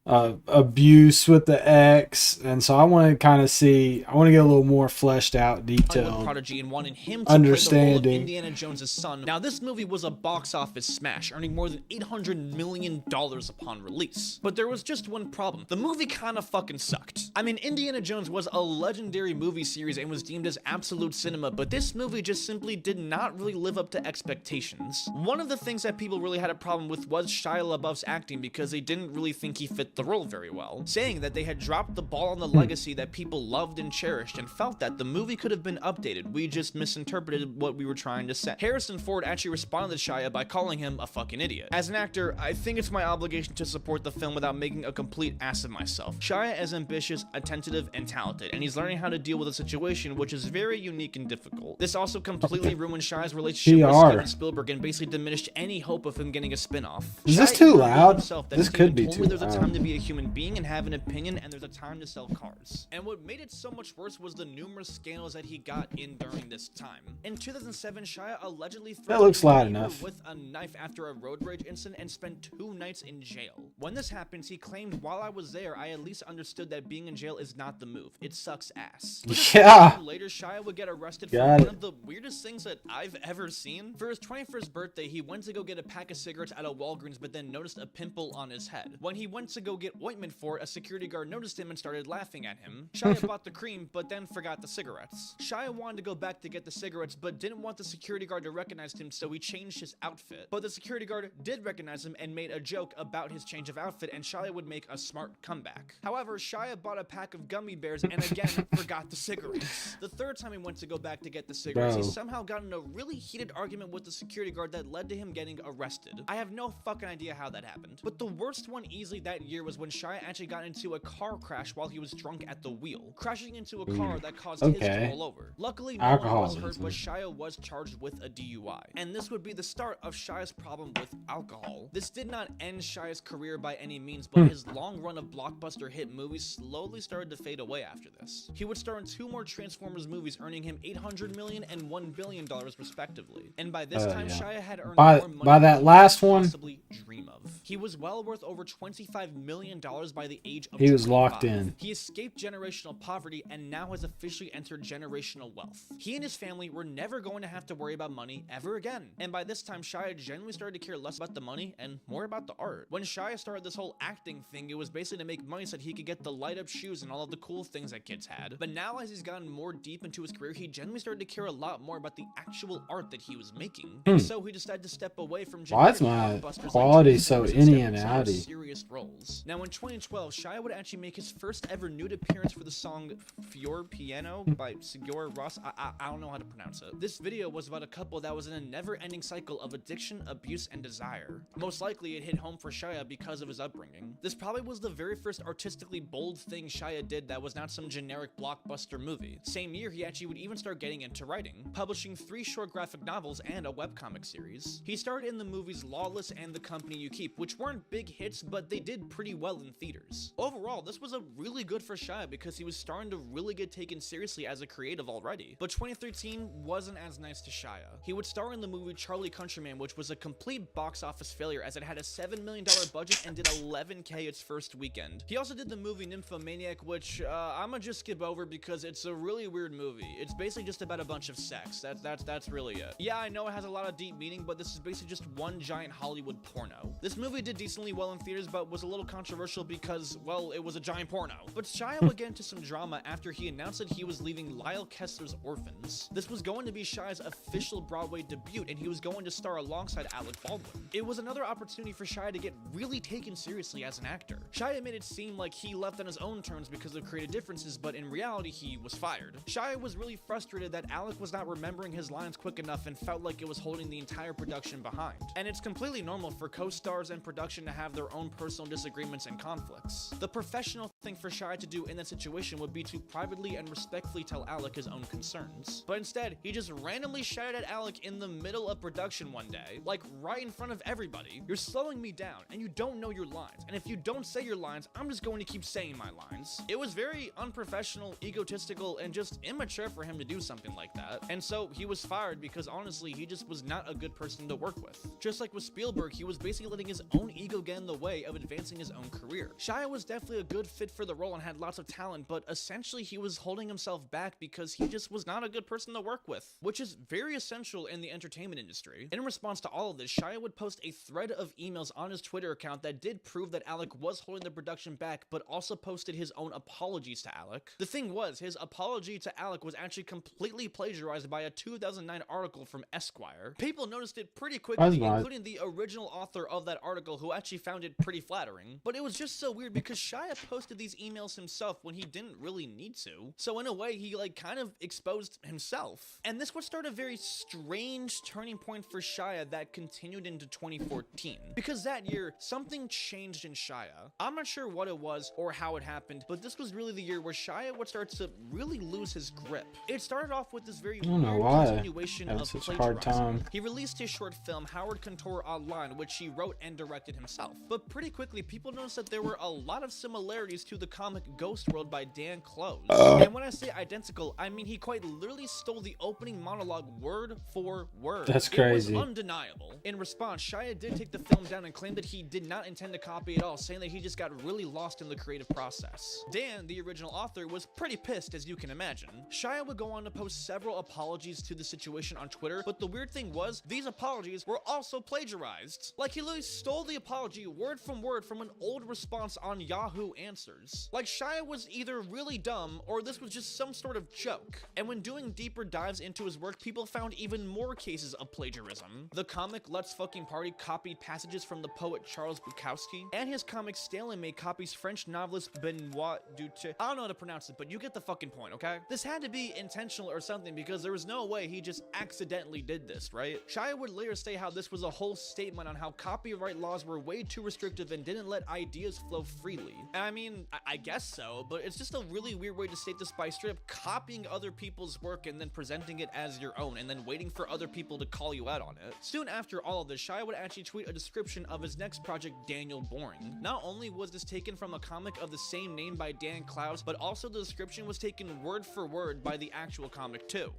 abuse with the ex, and so I want to kind of see. I want to get a little more fleshed out, detailed prodigy and wanted him to understanding. play the role of Indiana Jones' son. Now, this movie was a box office smash, earning more than $800 million upon release. But there was just one problem. The movie kind of fucking sucked. I mean, Indiana Jones was a legendary movie series and was deemed as absolute cinema, but this movie just simply did not really live up to expectations. One of the things that people really had a problem with was Shia LaBeouf's acting, because they didn't really think he fit the role very well, saying that they had dropped the ball on the legacy that people loved and cherished, and felt that the movie could have been updated. We just misinterpreted what we were trying to say. Harrison Ford actually responded to Shia by calling him a fucking idiot. As an actor, I think it's my obligation to support the film without making a complete ass of myself. Shia is ambitious, attentive, and talented, and he's learning how to deal with a situation which is very unique and difficult. This also completely ruined Shia's relationship with Steven Spielberg and basically diminished any hope of him getting a spin-off. Is this too loud? This could be too loud. There's a time to be a human being and have an opinion, and there's a time to sell cars. And what made it so much worse was the numerous scandals that he got in during this time. In 2007, Shia allegedly threatened loud a neighbor enough. with a knife after a road rage incident and spent 2 nights in jail. When this happens, he claimed, "While I was there, I at least understood that being in jail is not the move. It sucks ass." Yeah. Later, Shia would get arrested Got for it. one of the weirdest things that I've ever seen. For his 21st birthday, he went to go get a pack of cigarettes at a Walgreens, but then noticed a pimple on his head. When he went to go get ointment for it, a security guard noticed him and started laughing at him. Shia bought the cream, but then forgot the cigarettes. Shia wanted to go back to get the cigarettes, but didn't want the security guard to recognize him, so he changed his outfit. But the security guard did recognize him and made a joke about his change of outfit, and Shia would make a smart comeback. However, Shia bought a pack of gummy bears and again forgot the cigarettes. The third time he went to go back to get the cigarettes, he Bro. somehow got in a really heated argument with the security guard that led to him getting arrested. I have no fucking idea how that happened. But the worst one easily that year was when Shia actually got into a car crash while he was drunk at the wheel, crashing into a car that caused his to roll over. Luckily, no one was hurt, but Shia was charged with a DUI. And this would be the start of Shia's problem with alcohol. This did not end Shia's career by any means, but his long run of blockbuster hit movies slowly started to fade away after this. He would star in 2 more Transformers movies, earning him $800 million and $1 billion respectively. And by this time, Shia had earned more money by that last than he could one, possibly dream of. He was well worth over $25 million by the age of he was 25. locked in. He escaped generational poverty and now has officially entered generational wealth. He and his family were never going to have to worry about money ever again. And by this time, Shia genuinely started to care less about the money and more about the art. When Shia started this whole acting thing, it was basically to make money so that he could get the light up shoes and all of the cool things that kids had. But now, as he's gotten more deep into his career, he genuinely started to care a lot more about the actual art that he was making. And so he decided to step away from Why is generic my blockbusters quality like so Transformers inny and and step into outy? serious roles. Now, in 2012, Shia would actually make his first ever nude appearance for the song Fior Piano by Sigur Rós. I don't know how to pronounce it. This video was about a couple that was in a never-ending cycle of addiction, abuse, and desire. Most likely, it hit home for Shia because of his upbringing. This probably was the very first artistically bold thing Shia did that was not some generic blockbuster movie. Same year, he actually would even start getting into writing, publishing 3 short graphic novels and a webcomic series. He starred in the movies Lawless and The Company You Keep, which weren't big hits, but they did pretty well in theaters. Overall, this was a really good for Shia because he was starting to really get taken seriously as a creative already. But 2013 wasn't as nice to Shia. He would star in the movie Charlie Countryman, which was a complete box office failure as it had a $7 million budget and did $11K its first weekend. He also did the movie Nymphomaniac, which I'm gonna just skip over because it's a really weird movie. It's basically just about a bunch of sex. That's really it. Yeah, I know it has a lot of deep meaning, but this is basically just one giant Hollywood porno. This movie movie did decently well in theaters, but was a little controversial because, well, it was a giant porno. But Shia would get into some drama after he announced that he was leaving Lyle Kessler's Orphans. This was going to be Shia's official Broadway debut, and he was going to star alongside Alec Baldwin. It was another opportunity for Shia to get really taken seriously as an actor. Shia made it seem like he left on his own terms because of creative differences, but in reality, he was fired. Shia was really frustrated that Alec was not remembering his lines quick enough and felt like it was holding the entire production behind. And it's completely normal for co-stars and production to have their own personal disagreements and conflicts. The professional thing for Shia to do in that situation would be to privately and respectfully tell Alec his own concerns. But instead, he just randomly shouted at Alec in the middle of production one day, like right in front of everybody, "You're slowing me down, and you don't know your lines, and if you don't say your lines, I'm just going to keep saying my lines." It was very unprofessional, egotistical, and just immature for him to do something like that. And so he was fired because honestly, he just was not a good person to work with. Just like with Spielberg, he was basically letting his own ego get in the way of advancing his own career. Shia was definitely a good fit for the role and had lots of talent, but essentially he was holding himself back because he just was not a good person to work with, which is very essential in the entertainment industry. In response to all of this, Shia would post a thread of emails on his Twitter account that did prove that Alec was holding the production back, but also posted his own apologies to Alec. The thing was, his apology to Alec was actually completely plagiarized by a 2009 article from Esquire. People noticed it pretty quickly, including the original author of that article, who actually found it pretty flattering. But it was just so weird because Shia posted these emails himself when he didn't really need to. So in a way, he kind of exposed himself. And this would start a very strange turning point for Shia that continued into 2014. Because that year, something changed in Shia. I'm not sure what it was or how it happened, but this was really the year where Shia would start to really lose his grip. It started off with this very weird continuation of plagiarism. He released his short film Howard Contour Online, which he wrote and directed himself. But pretty quickly, people noticed that there were a lot of similarities to the comic Ghost World by Dan Close. And when I say identical, I mean he quite literally stole the opening monologue word for word. That's crazy. It was undeniable. In response, Shia did take the film down and claimed that he did not intend to copy at all, saying that he just got really lost in the creative process. Dan, the original author, was pretty pissed, as you can imagine. Shia would go on to post several apologies to the situation on Twitter, but the weird thing was, these apologies were also plagiarized. Like, he literally stole the apology word from an old response on Yahoo Answers. Like, Shia was either really dumb or this was just some sort of joke. And when doing deeper dives into his work, people found even more cases of plagiarism. The comic Let's Fucking Party copied passages from the poet Charles Bukowski, and his comic Stalemate copies French novelist Benoit Dutre. I don't know how to pronounce it, but you get the fucking point, okay? This had to be intentional or something because there was no way he just accidentally did this, right? Shia would later say how this was a whole statement on how copyright laws were way too restrictive and didn't let ideas flow freely. And I mean, I guess so, but it's just a really weird way to state this by straight up copying other people's work and then presenting it as your own and then waiting for other people to call you out on it. Soon after all of this, Shia would actually tweet a description of his next project, Daniel Boring. Not only was this taken from a comic of the same name by Dan Clowes, but also the description was taken word for word by the actual comic too.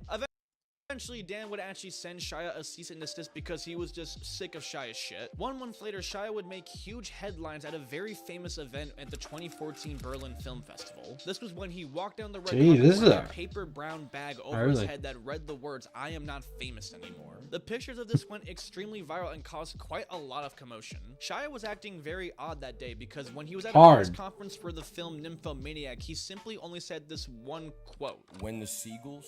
Eventually, Dan would actually send Shia a cease and desist because he was just sick of Shia's shit. 1 month later, Shia would make huge headlines at a very famous event at the 2014 Berlin Film Festival. This was when he walked down the red carpet with a paper brown bag over his head that read the words, "I am not famous anymore." The pictures of this went extremely viral and caused quite a lot of commotion. Shia was acting very odd that day because when he was at a press conference for the film Nymphomaniac, he simply only said this one quote. "When the seagulls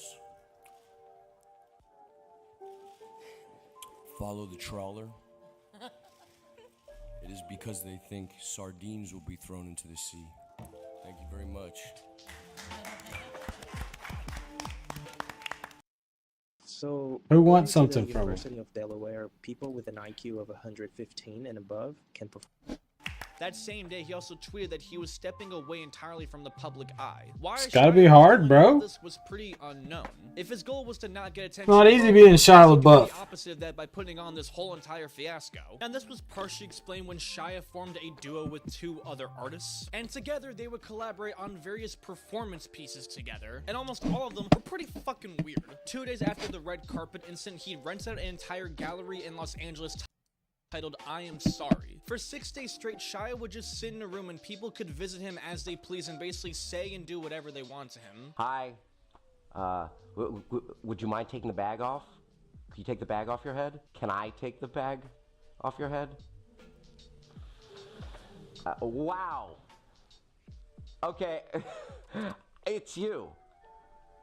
follow the trawler, it is because they think sardines will be thrown into the sea. Thank you very much." So, who wants something the from University of Delaware, people with an IQ of 115 and above can perform. That same day, he also tweeted that he was stepping away entirely from the public eye. Why it's gotta be hard, bro. This was pretty unknown. If his goal was to not get attention, not easy being Shia LaBeouf. The opposite of that by putting on this whole entire fiasco. And this was partially explained when Shia formed a duo with 2 other artists, and together they would collaborate on various performance pieces together, and almost all of them were pretty fucking weird. 2 days after the red carpet incident, he rented out an entire gallery in Los Angeles titled I Am Sorry. For 6 days straight, Shia would just sit in a room and people could visit him as they please and basically say and do whatever they want to him. "Hi, would you mind taking the bag off? Can you take the bag off your head? Can I take the bag off your head?" Wow. Okay, it's you.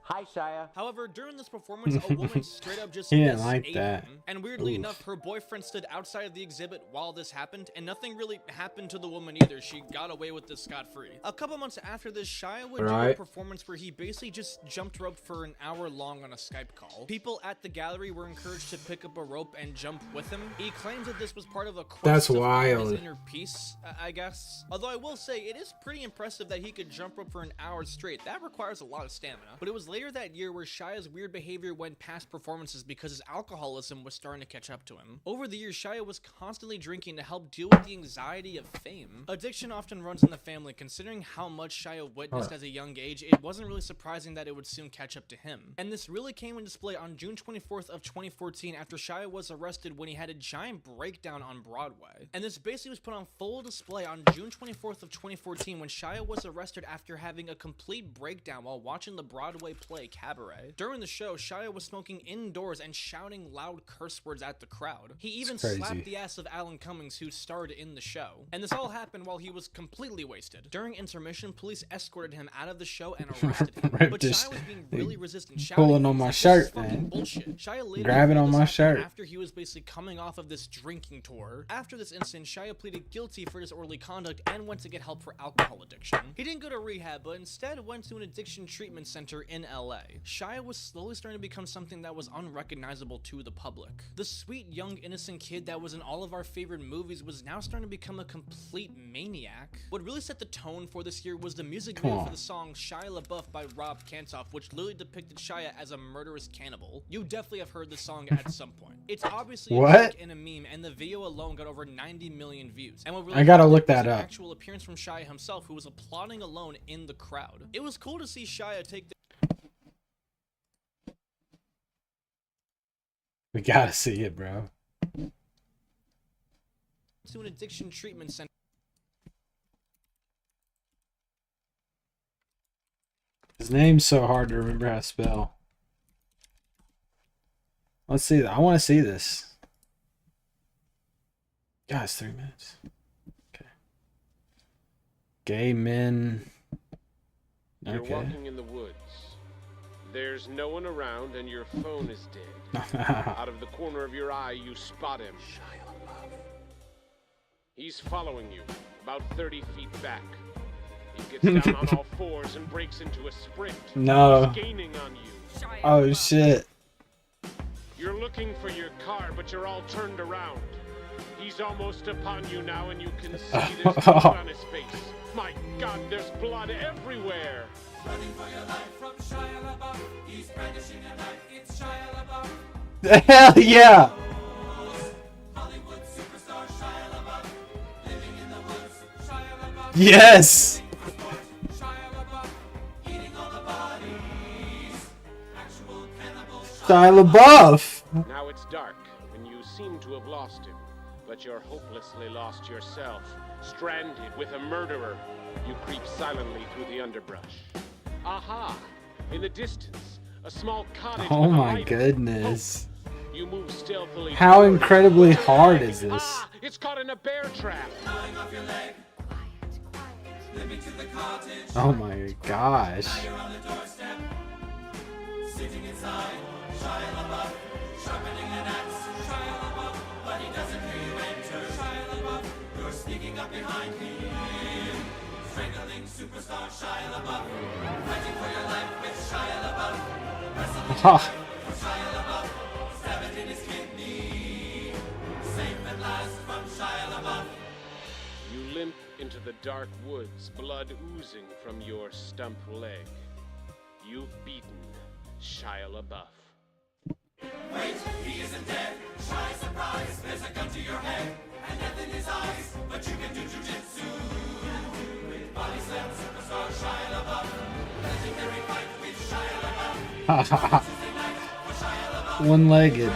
Hi, Shia. However, during this performance, a woman straight up just He didn't like ate that. him. And weirdly Oof. enough, her boyfriend stood outside of the exhibit while this happened, and nothing really happened to the woman either. She got away with this scot-free. A couple months after this, Shia would do a performance where he basically just jumped rope for an hour long on a Skype call. People at the gallery were encouraged to pick up a rope and jump with him. He claims that this was part of a quest That's to find wild. his inner peace, I guess. Although I will say, it is pretty impressive that he could jump rope for an hour straight. That requires a lot of stamina. But it was later that year where Shia's weird behavior went past performances because his alcoholism was starting to catch up to him. Over the years, Shia was constantly drinking to help deal with the anxiety of fame. Addiction often runs in the family. Considering how much Shia witnessed as a young age, it wasn't really surprising that it would soon catch up to him. And this really came in display on June 24th of 2014 after Shia was arrested when he had a giant breakdown on Broadway. And this basically was put on full display on June 24th of 2014 when Shia was arrested after having a complete breakdown while watching the Broadway play Cabaret. During the show, Shia was smoking indoors and shouting loud curse words at the crowd. He even slapped the ass of Alan Cummings, who starred in the show. And this all happened while he was completely wasted. During intermission, police escorted him out of the show and arrested him. But Shia was being really resistant, shouting, pulling on my shirt, man. Bullshit. Shia later Grabbing on my shirt. after he was basically coming off of this drinking tour. After this incident, Shia pleaded guilty for disorderly conduct and went to get help for alcohol addiction. He didn't go to rehab, but instead went to an addiction treatment center in LA. Shia was slowly starting to become something that was unrecognizable to the public. The sweet, young, innocent kid that was in all of our favorite movies was now starting to become a complete maniac. What really set the tone for this year was the music video for the song Shia LaBeouf by Rob Cantoff, which literally depicted Shia as a murderous cannibal. You definitely have heard this song at some point. It's obviously a joke and a meme, and the video alone got over 90 million views. And what really I gotta look was that an up. actual appearance from Shia himself, who was applauding alone in the crowd. It was cool to see Shia take the We gotta see it, bro. to an addiction treatment center. His name's so hard to remember how to spell. Let's see that. I want to see this. Guys, 3 minutes. Okay. Gay men. You're walking in the woods. There's no one around and your phone is dead. Out of the corner of your eye, you spot him. He's following you, about 30 feet back. He gets down on all fours and breaks into a sprint. No. He's gaining on you. Oh, shit. You're looking for your car, but you're all turned around. He's almost upon you now, and you can see there's blood on his face. My God, there's blood everywhere. Running for your life from Shia LaBeouf. He's brandishing a knife. It's Shia LaBeouf. The hell yeah! Hollywood superstar Shia LaBeouf. Living in the woods. Shia LaBeouf. Yes! Shia LaBeouf. Eating all the bodies. Actual cannibal Shia LaBeouf! Now it's dark, and you seem to have lost him. But you're hopelessly lost yourself. Stranded with a murderer. You creep silently through the underbrush. Aha! In the distance, a small cottage. Oh with a my light. goodness. You move stealthily. How forward. incredibly hard is this? Ah! It's caught in a bear trap. Gnawing off your leg. Limping to the cottage. Oh my gosh. Now you're on the doorstep. Sitting inside. Shia LaBeouf. Sharpening an axe. Shia LaBeouf. But he doesn't hear you enter. Shia LaBeouf. You're sneaking up behind him. Strangling superstar Shia LaBeouf. Fighting for your life with Shia LaBeouf. Wrestling for Shia LaBeouf. Stab it in his kidney. Safe at last from Shia LaBeouf. You limp into the dark woods, blood oozing from your stump leg. You've beaten Shia LaBeouf. Wait, he isn't dead. Shy surprise, there's a gun to your head and death in his eyes, but you can do jujitsu. Body slam superstar Shia LaBeouf. Legendary fight with Shia LaBeouf. One-legged.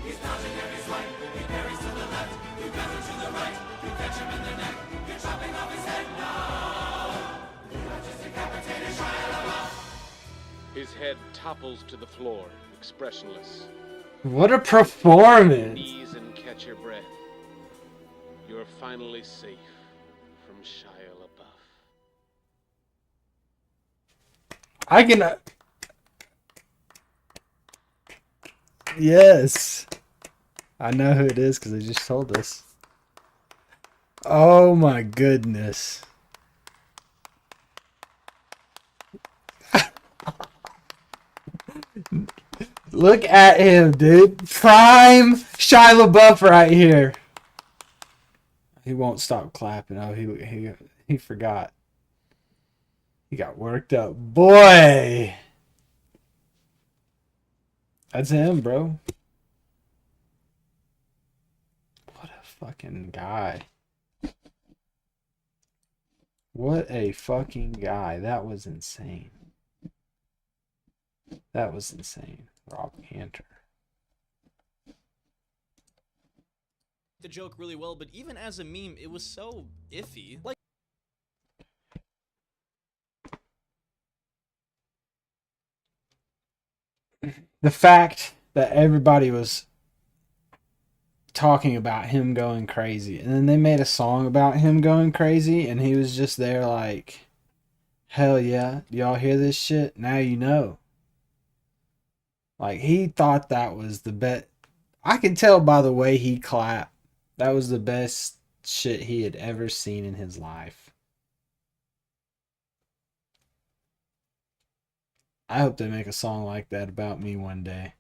He's dodging every swipe. He parries to the left. You counter to the right. You catch him in the neck. You're chopping off his head now. Just decapitated Shia LaBeouf. His head topples to the floor, expressionless. What a performance! Knees and catch your breath. You're finally safe from Shia LaBeouf. I can. Yes. I know who it is because they just told us. Oh my goodness. Look at him, dude. Prime Shia LaBeouf right here. He won't stop clapping. Oh, he forgot. He got worked up. Boy. That's him, bro. What a fucking guy. What a fucking guy. That was insane. That was insane. Rob Cantor. The joke really well, but even as a meme, it was so iffy. Like, the fact that everybody was talking about him going crazy, and then they made a song about him going crazy, and he was just there like, hell yeah, y'all hear this shit? Now you know. Like, he thought that was the best. I can tell by the way he clapped. That was the best shit he had ever seen in his life. I hope they make a song like that about me one day.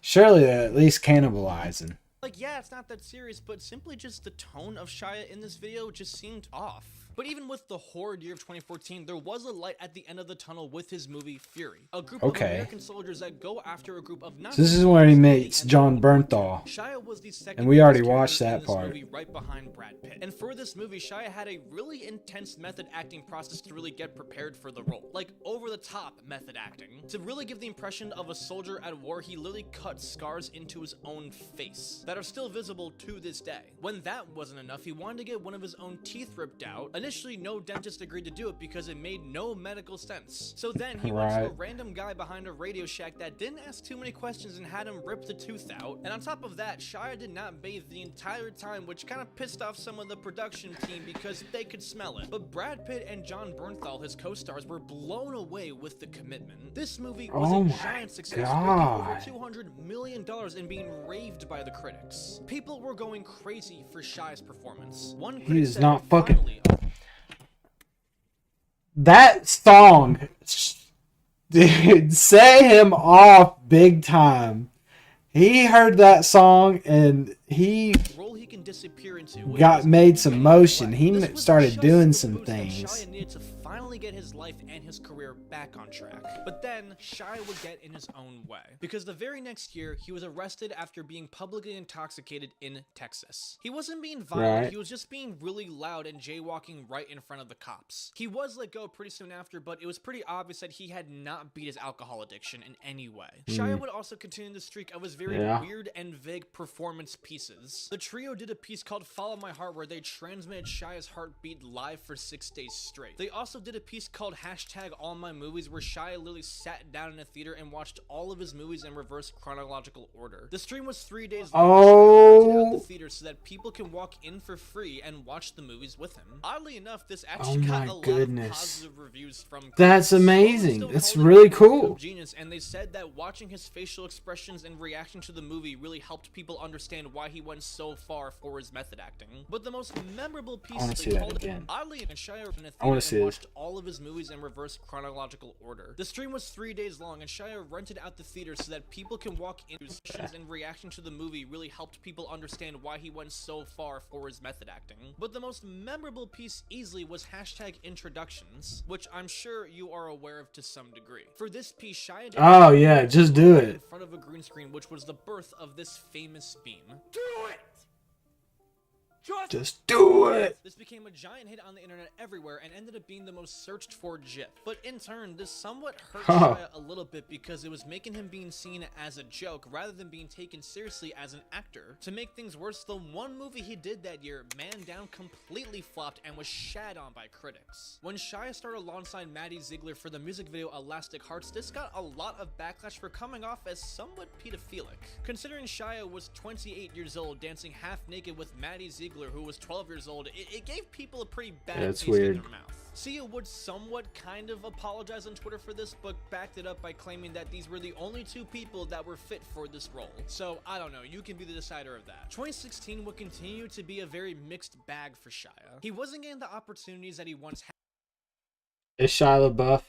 Surely they're at least cannibalizing. Like, yeah, it's not that serious, but simply just the tone of Shia in this video just seemed off. But even with the horrid year of 2014, there was a light at the end of the tunnel with his movie Fury. A group of American soldiers that go after a group of Nazis. So this is where he meets John Bernthal. Shia was the second and we already watched that part. Movie right behind Brad Pitt. And for this movie, Shia had a really intense method acting process to really get prepared for the role. Like, over-the-top method acting. To really give the impression of a soldier at war, he literally cut scars into his own face that are still visible to this day. When that wasn't enough, he wanted to get one of his own teeth ripped out. Initially, no dentist agreed to do it because it made no medical sense. So then he went to a random guy behind a Radio Shack that didn't ask too many questions and had him rip the tooth out. And on top of that, Shia did not bathe the entire time, which kind of pissed off some of the production team because they could smell it. But Brad Pitt and John Bernthal, his co-stars, were blown away with the commitment. This movie was a giant success, making over $200 million and being raved by the critics. People were going crazy for Shia's performance. One critic He is said, not fucking... That song, dude, set him off big time. He heard that song and he got made some motion. He started doing some things. Shia needed to finally get his life and his career back on track. But then Shia would get in his own way, because the very next year he was arrested after being publicly intoxicated in Texas. He wasn't being violent, he was just being really loud and jaywalking right in front of the cops. He was let go pretty soon after, but it was pretty obvious that he had not beat his alcohol addiction in any way. Shia would also continue the streak of his very weird and vague performance pieces. The trio did a piece called Follow My Heart where they transmitted Shia's heartbeat live for 6 days straight. They also did a piece called #AllMyMovies where Shia literally sat down in a theater and watched all of his movies in reverse chronological order. The stream was 3 days long, out the theater so that people can walk in for free and watch the movies with him. Oddly enough, this actually got a lot of positive reviews from critics. That's amazing. That's really cool. Genius, and they said that watching his facial expressions and reaction to the movie really helped people understand why he went so far for his method acting. But the most memorable piece they called it, oddly, and Shia in a theater and watched all of his movies in reverse chronological order. The stream was 3 days long, and Shia rented out the theater so that people can walk in. And reaction to the movie really helped people understand why he went so far for his method acting. But the most memorable piece easily was #introductions, which I'm sure you are aware of to some degree. For this piece, Shia did just do it in front of a green screen, which was the birth of this famous beam. Do it! Just do it. This became a giant hit on the internet everywhere and ended up being the most searched for GIF. But in turn, this somewhat hurt Shia a little bit because it was making him being seen as a joke rather than being taken seriously as an actor. To make things worse, the one movie he did that year, Man Down, completely flopped and was shat on by critics. When Shia started alongside Maddie Ziegler for the music video Elastic Hearts, this got a lot of backlash for coming off as somewhat pedophilic. Considering Shia was 28 years old dancing half naked with Maddie Ziegler, who was 12 years old, it gave people a pretty bad taste in their mouth. Sia would somewhat kind of apologize on Twitter for this, but backed it up by claiming that these were the only two people that were fit for this role. So, I don't know, you can be the decider of that. 2016 would continue to be a very mixed bag for Shia. He wasn't getting the opportunities that he once had. Is Shia LaBeouf?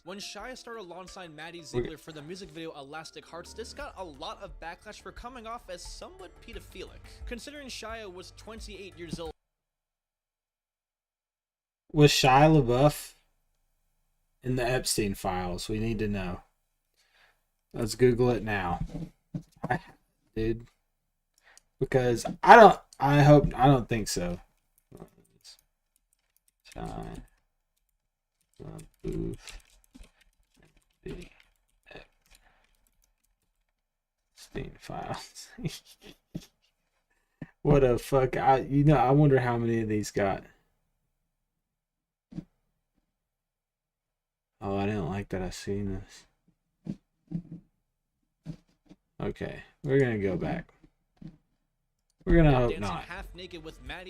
When Shia started alongside Maddie Ziegler for the music video Elastic Hearts, this got a lot of backlash for coming off as somewhat pedophilic. Considering Shia was 28 years old. Was Shia LaBeouf in the Epstein files? We need to know. Let's Google it now. Dude. Because I don't think so. Shia LaBeouf. Epstein files. What a fuck. I wonder how many of these got. Oh, I didn't like that I seen this. Okay, we're gonna go back. We're gonna hope not.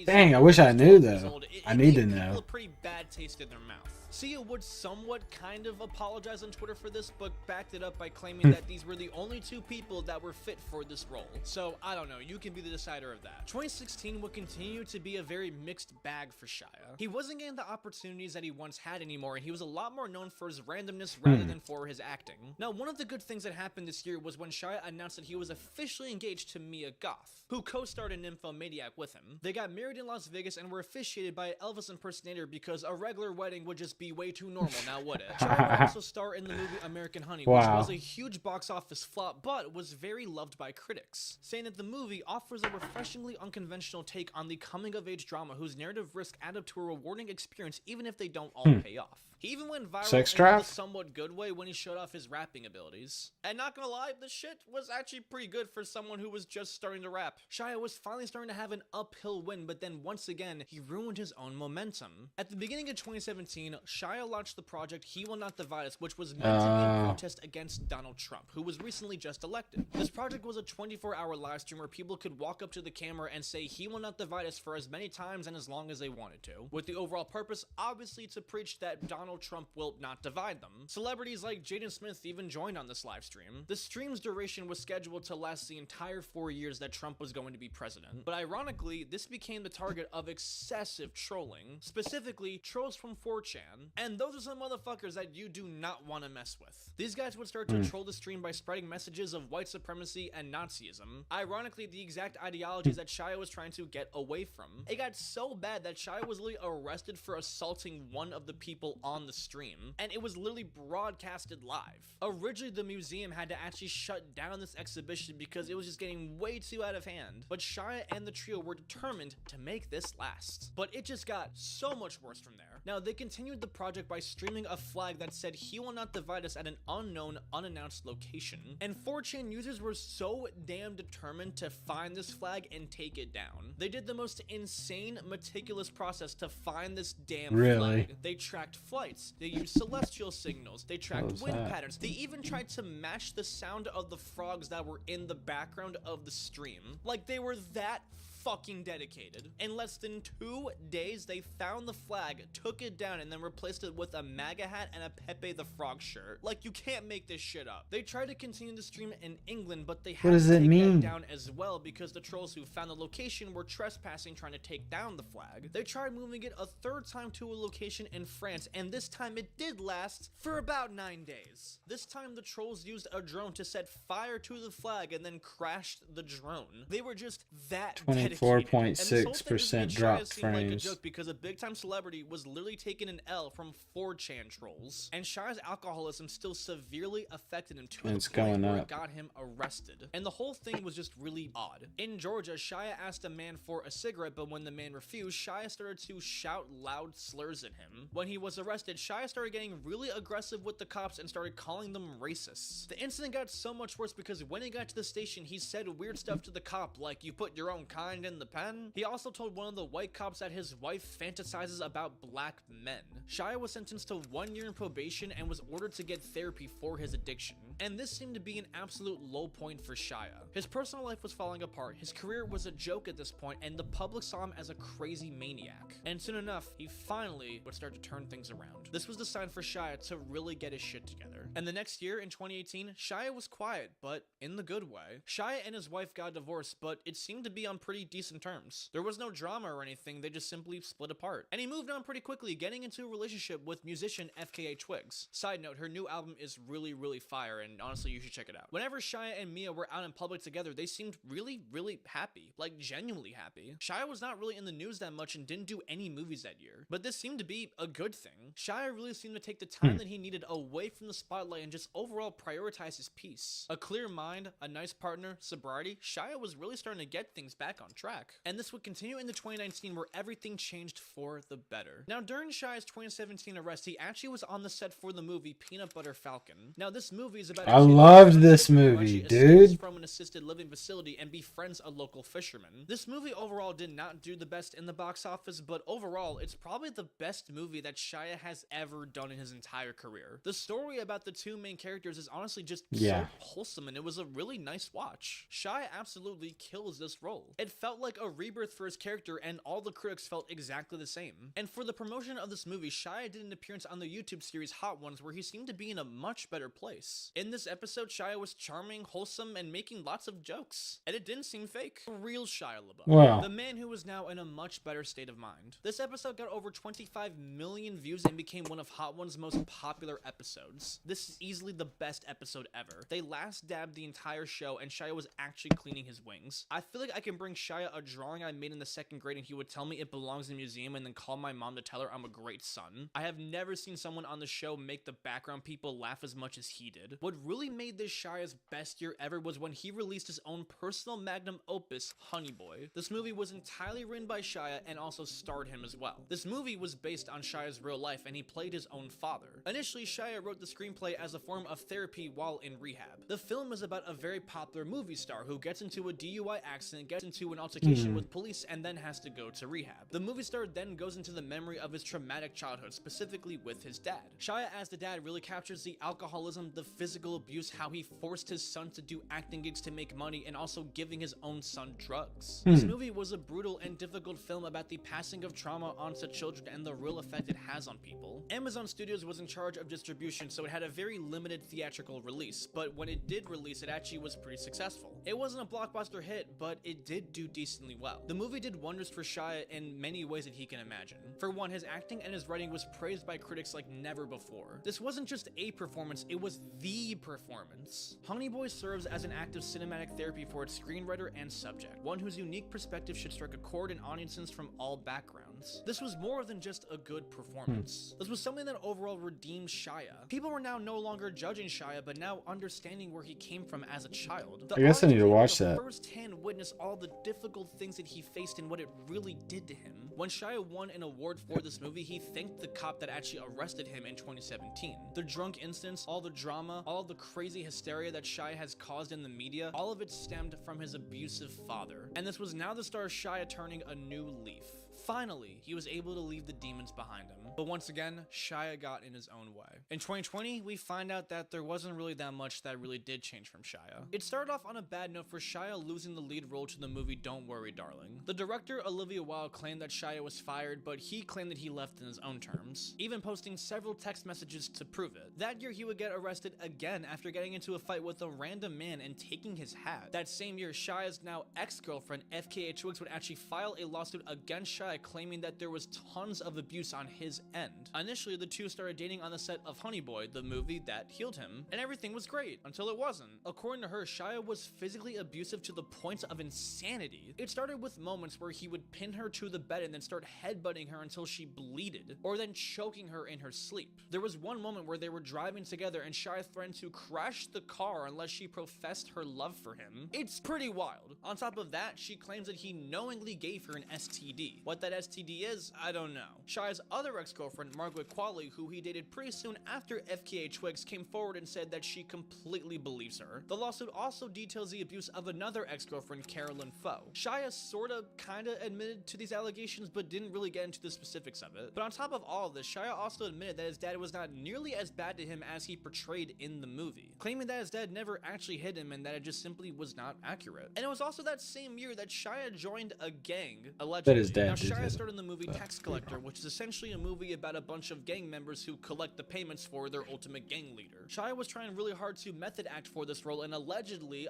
Dang, I wish I knew though. I need to know. Pretty bad taste in their mouth. Sia would somewhat kind of apologize on Twitter for this, but backed it up by claiming that these were the only two people that were fit for this role. So, I don't know, you can be the decider of that. 2016 would continue to be a very mixed bag for Shia. He wasn't getting the opportunities that he once had anymore, and he was a lot more known for his randomness rather than for his acting. Now, one of the good things that happened this year was when Shia announced that he was officially engaged to Mia Goth, who co-starred in Nymphomaniac with him. They got married in Las Vegas and were officiated by an Elvis impersonator because a regular wedding would just be way too normal, now would it? Shia would also star in the movie American Honey, which was a huge box office flop, but was very loved by critics, saying that the movie offers a refreshingly unconventional take on the coming-of-age drama whose narrative risk add up to a rewarding experience even if they don't all pay off. He even went viral in a somewhat good way when he showed off his rapping abilities. And not gonna lie, the shit was actually pretty good for someone who was just starting to rap. Shia was finally starting to have an uphill win, but then once again, he ruined his own momentum. At the beginning of 2017, Shia launched the project He Will Not Divide Us, which was meant to be a protest against Donald Trump, who was recently just elected. This project was a 24-hour live stream where people could walk up to the camera and say He Will Not Divide Us for as many times and as long as they wanted to, with the overall purpose, obviously, to preach that Donald Trump will not divide them. Celebrities like Jaden Smith even joined on this live stream. The stream's duration was scheduled to last the entire 4 years that Trump was going to be president, but ironically, this became the target of excessive trolling, specifically trolls from 4chan, and those are some motherfuckers that you do not want to mess with. These guys would start to troll the stream by spreading messages of white supremacy and Nazism, ironically the exact ideologies that Shia was trying to get away from. It got so bad that Shia was literally arrested for assaulting one of the people on the stream, and it was literally broadcasted live. Originally, the museum had to actually shut down this exhibition because it was just getting way too out of hand, but Shia and the trio were determined to make this last. But it just got so much worse from there. Now, they continued the project by streaming a flag that said He Will Not Divide Us at an unknown, unannounced location, and 4chan users were so damn determined to find this flag and take it down. They did the most insane, meticulous process to find this damn flag. They tracked flights, they used celestial signals, they tracked wind patterns, they even tried to match the sound of the frogs that were in the background of the stream. Like, they were that fucking dedicated. In less than 2 days, they found the flag, took it down, and then replaced it with a MAGA hat and a Pepe the Frog shirt. Like, you can't make this shit up. They tried to continue the stream in England, but they had to take that down as well because the trolls who found the location were trespassing, trying to take down the flag. They tried moving it a third time to a location in France, and this time it did last for about 9 days. This time the trolls used a drone to set fire to the flag and then crashed the drone. They were just that dedicated 4.6% dropped seemed like a frames. joke because a big-time celebrity was literally taking an L from 4chan trolls, and Shia's alcoholism still severely affected him to And the it's point going where it up. got him arrested. And the whole thing was just really odd. In Georgia, Shia asked a man for a cigarette, but when the man refused, Shia started to shout loud slurs at him. When he was arrested, Shia started getting really aggressive with the cops and started calling them racists. The incident got so much worse because when he got to the station, he said weird stuff to the cop like, "You put your own kind in the pen?" He also told one of the white cops that his wife fantasizes about black men. Shia was sentenced to 1 year in probation and was ordered to get therapy for his addiction. And this seemed to be an absolute low point for Shia. His personal life was falling apart, his career was a joke at this point, and the public saw him as a crazy maniac. And soon enough, he finally would start to turn things around. This was the sign for Shia to really get his shit together. And the next year, in 2018, Shia was quiet, but in the good way. Shia and his wife got divorced, but it seemed to be on pretty decent terms. There was no drama or anything, they just simply split apart. And he moved on pretty quickly, getting into a relationship with musician FKA Twigs. Side note, her new album is really, really fire, and honestly, you should check it out. Whenever Shia and Mia were out in public together, they seemed really, really happy. Like, genuinely happy. Shia was not really in the news that much and didn't do any movies that year. But this seemed to be a good thing. Shia really seemed to take the time that he needed away from the spotlight and just overall prioritize his peace. A clear mind, a nice partner, sobriety, Shia was really starting to get things back on track. And this would continue into 2019 where everything changed for the better. Now, during Shia's 2017 arrest, he actually was on the set for the movie Peanut Butter Falcon. Now, this movie is about I loved this movie, dude. From an assisted living facility and befriends a local fisherman. This movie overall did not do the best in the box office, but overall, it's probably the best movie that Shia has ever done in his entire career. The story about the two main characters is honestly just so wholesome, and it was a really nice watch. Shia absolutely kills this role. It felt like a rebirth for his character, and all the critics felt exactly the same. And for the promotion of this movie, Shia did an appearance on the YouTube series Hot Ones, where he seemed to be in a much better place. In this episode, Shia was charming, wholesome, and making lots of jokes. And it didn't seem fake. A real Shia LaBeouf. Wow. The man who was now in a much better state of mind. This episode got over 25 million views and became one of Hot One's most popular episodes. This is easily the best episode ever. They last dabbed the entire show, and Shia was actually cleaning his wings. I feel like I can bring Shia a drawing I made in the 2nd grade and he would tell me it belongs in a museum and then call my mom to tell her I'm a great son. I have never seen someone on the show make the background people laugh as much as he did. What really made this Shia's best year ever was when he released his own personal magnum opus, Honey Boy. This movie was entirely written by Shia and also starred him as well. This movie was based on Shia's real life and he played his own father. Initially, Shia wrote the screenplay as a form of therapy while in rehab. The film is about a very popular movie star who gets into a DUI accident, gets into an altercation with police, and then has to go to rehab. The movie star then goes into the memory of his traumatic childhood, specifically with his dad. Shia as the dad really captures the alcoholism, the physical abuse, how he forced his son to do acting gigs to make money, and also giving his own son drugs. This movie was a brutal and difficult film about the passing of trauma onto children and the real effect it has on people. Amazon Studios was in charge of distribution, so it had a very limited theatrical release, but when it did release, it actually was pretty successful. It wasn't a blockbuster hit, but it did do decently well. The movie did wonders for Shia in many ways that he can imagine. For one, his acting and his writing was praised by critics like never before. This wasn't just a performance, it was the performance. Honey Boy serves as an act of cinematic therapy for its screenwriter and subject, one whose unique perspective should strike a chord in audiences from all backgrounds. This was more than just a good performance. This was something that overall redeemed Shia. People were now no longer judging Shia, but now understanding where he came from as a child. I guess I need to watch that. First-hand witness all the difficult things that he faced and what it really did to him. When Shia won an award for this movie, he thanked the cop that actually arrested him in 2017. The drunk instance, all the drama, all the crazy hysteria that Shia has caused in the media, all of it stemmed from his abusive father. And this was now the star Shia turning a new leaf. Finally, he was able to leave the demons behind him. But once again, Shia got in his own way. In 2020, we find out that there wasn't really that much that really did change from Shia. It started off on a bad note for Shia losing the lead role to the movie Don't Worry Darling. The director, Olivia Wilde, claimed that Shia was fired, but he claimed that he left in his own terms, even posting several text messages to prove it. That year, he would get arrested again after getting into a fight with a random man and taking his hat. That same year, Shia's now ex-girlfriend, FKA Twigs, would actually file a lawsuit against Shia Shia claiming that there was tons of abuse on his end. Initially, the two started dating on the set of Honey Boy, the movie that healed him, and everything was great until it wasn't. According to her, Shia was physically abusive to the point of insanity. It started with moments where he would pin her to the bed and then start headbutting her until she bleeded, or then choking her in her sleep. There was one moment where they were driving together and Shia threatened to crash the car unless she professed her love for him. It's pretty wild. On top of that, she claims that he knowingly gave her an STD. What that STD is, I don't know. Shia's other ex-girlfriend, Margaret Qualley, who he dated pretty soon after FKA Twigs, came forward and said that she completely believes her. The lawsuit also details the abuse of another ex-girlfriend, Carolyn Foe. Shia sorta kinda admitted to these allegations but didn't really get into the specifics of it. But on top of all of this, Shia also admitted that his dad was not nearly as bad to him as he portrayed in the movie, claiming that his dad never actually hit him and that it just simply was not accurate. And it was also that same year that Shia joined a gang, allegedly. That his dad now, did Shia it. starred in the movie Tax Collector, which is essentially a movie about a bunch of gang members who collect the payments for their ultimate gang leader. Shia was trying really hard to method act for this role, and allegedly,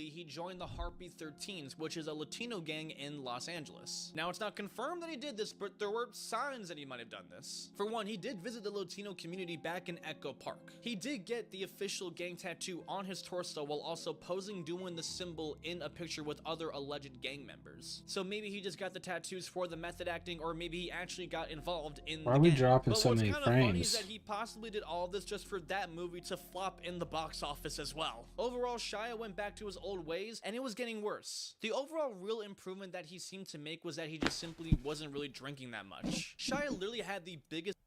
he joined the Heartbeat 13s, which is a Latino gang in Los Angeles. Now, it's not confirmed that he did this, but there were signs that he might have done this. For one, he did visit the Latino community back in Echo Park. He did get the official gang tattoo on his torso while also posing doing the symbol in a picture with other alleged gang members. So maybe he just got the tattoos for the method acting, or maybe he actually got involved in Why the are we gang. dropping But so what's many kinda funny is frames? that he possibly did all of this just for that movie to flop in the box office as well. Overall, Shia went back to his old ways, and it was getting worse. The overall real improvement that he seemed to make was that he just simply wasn't really drinking that much. Shia literally had the biggest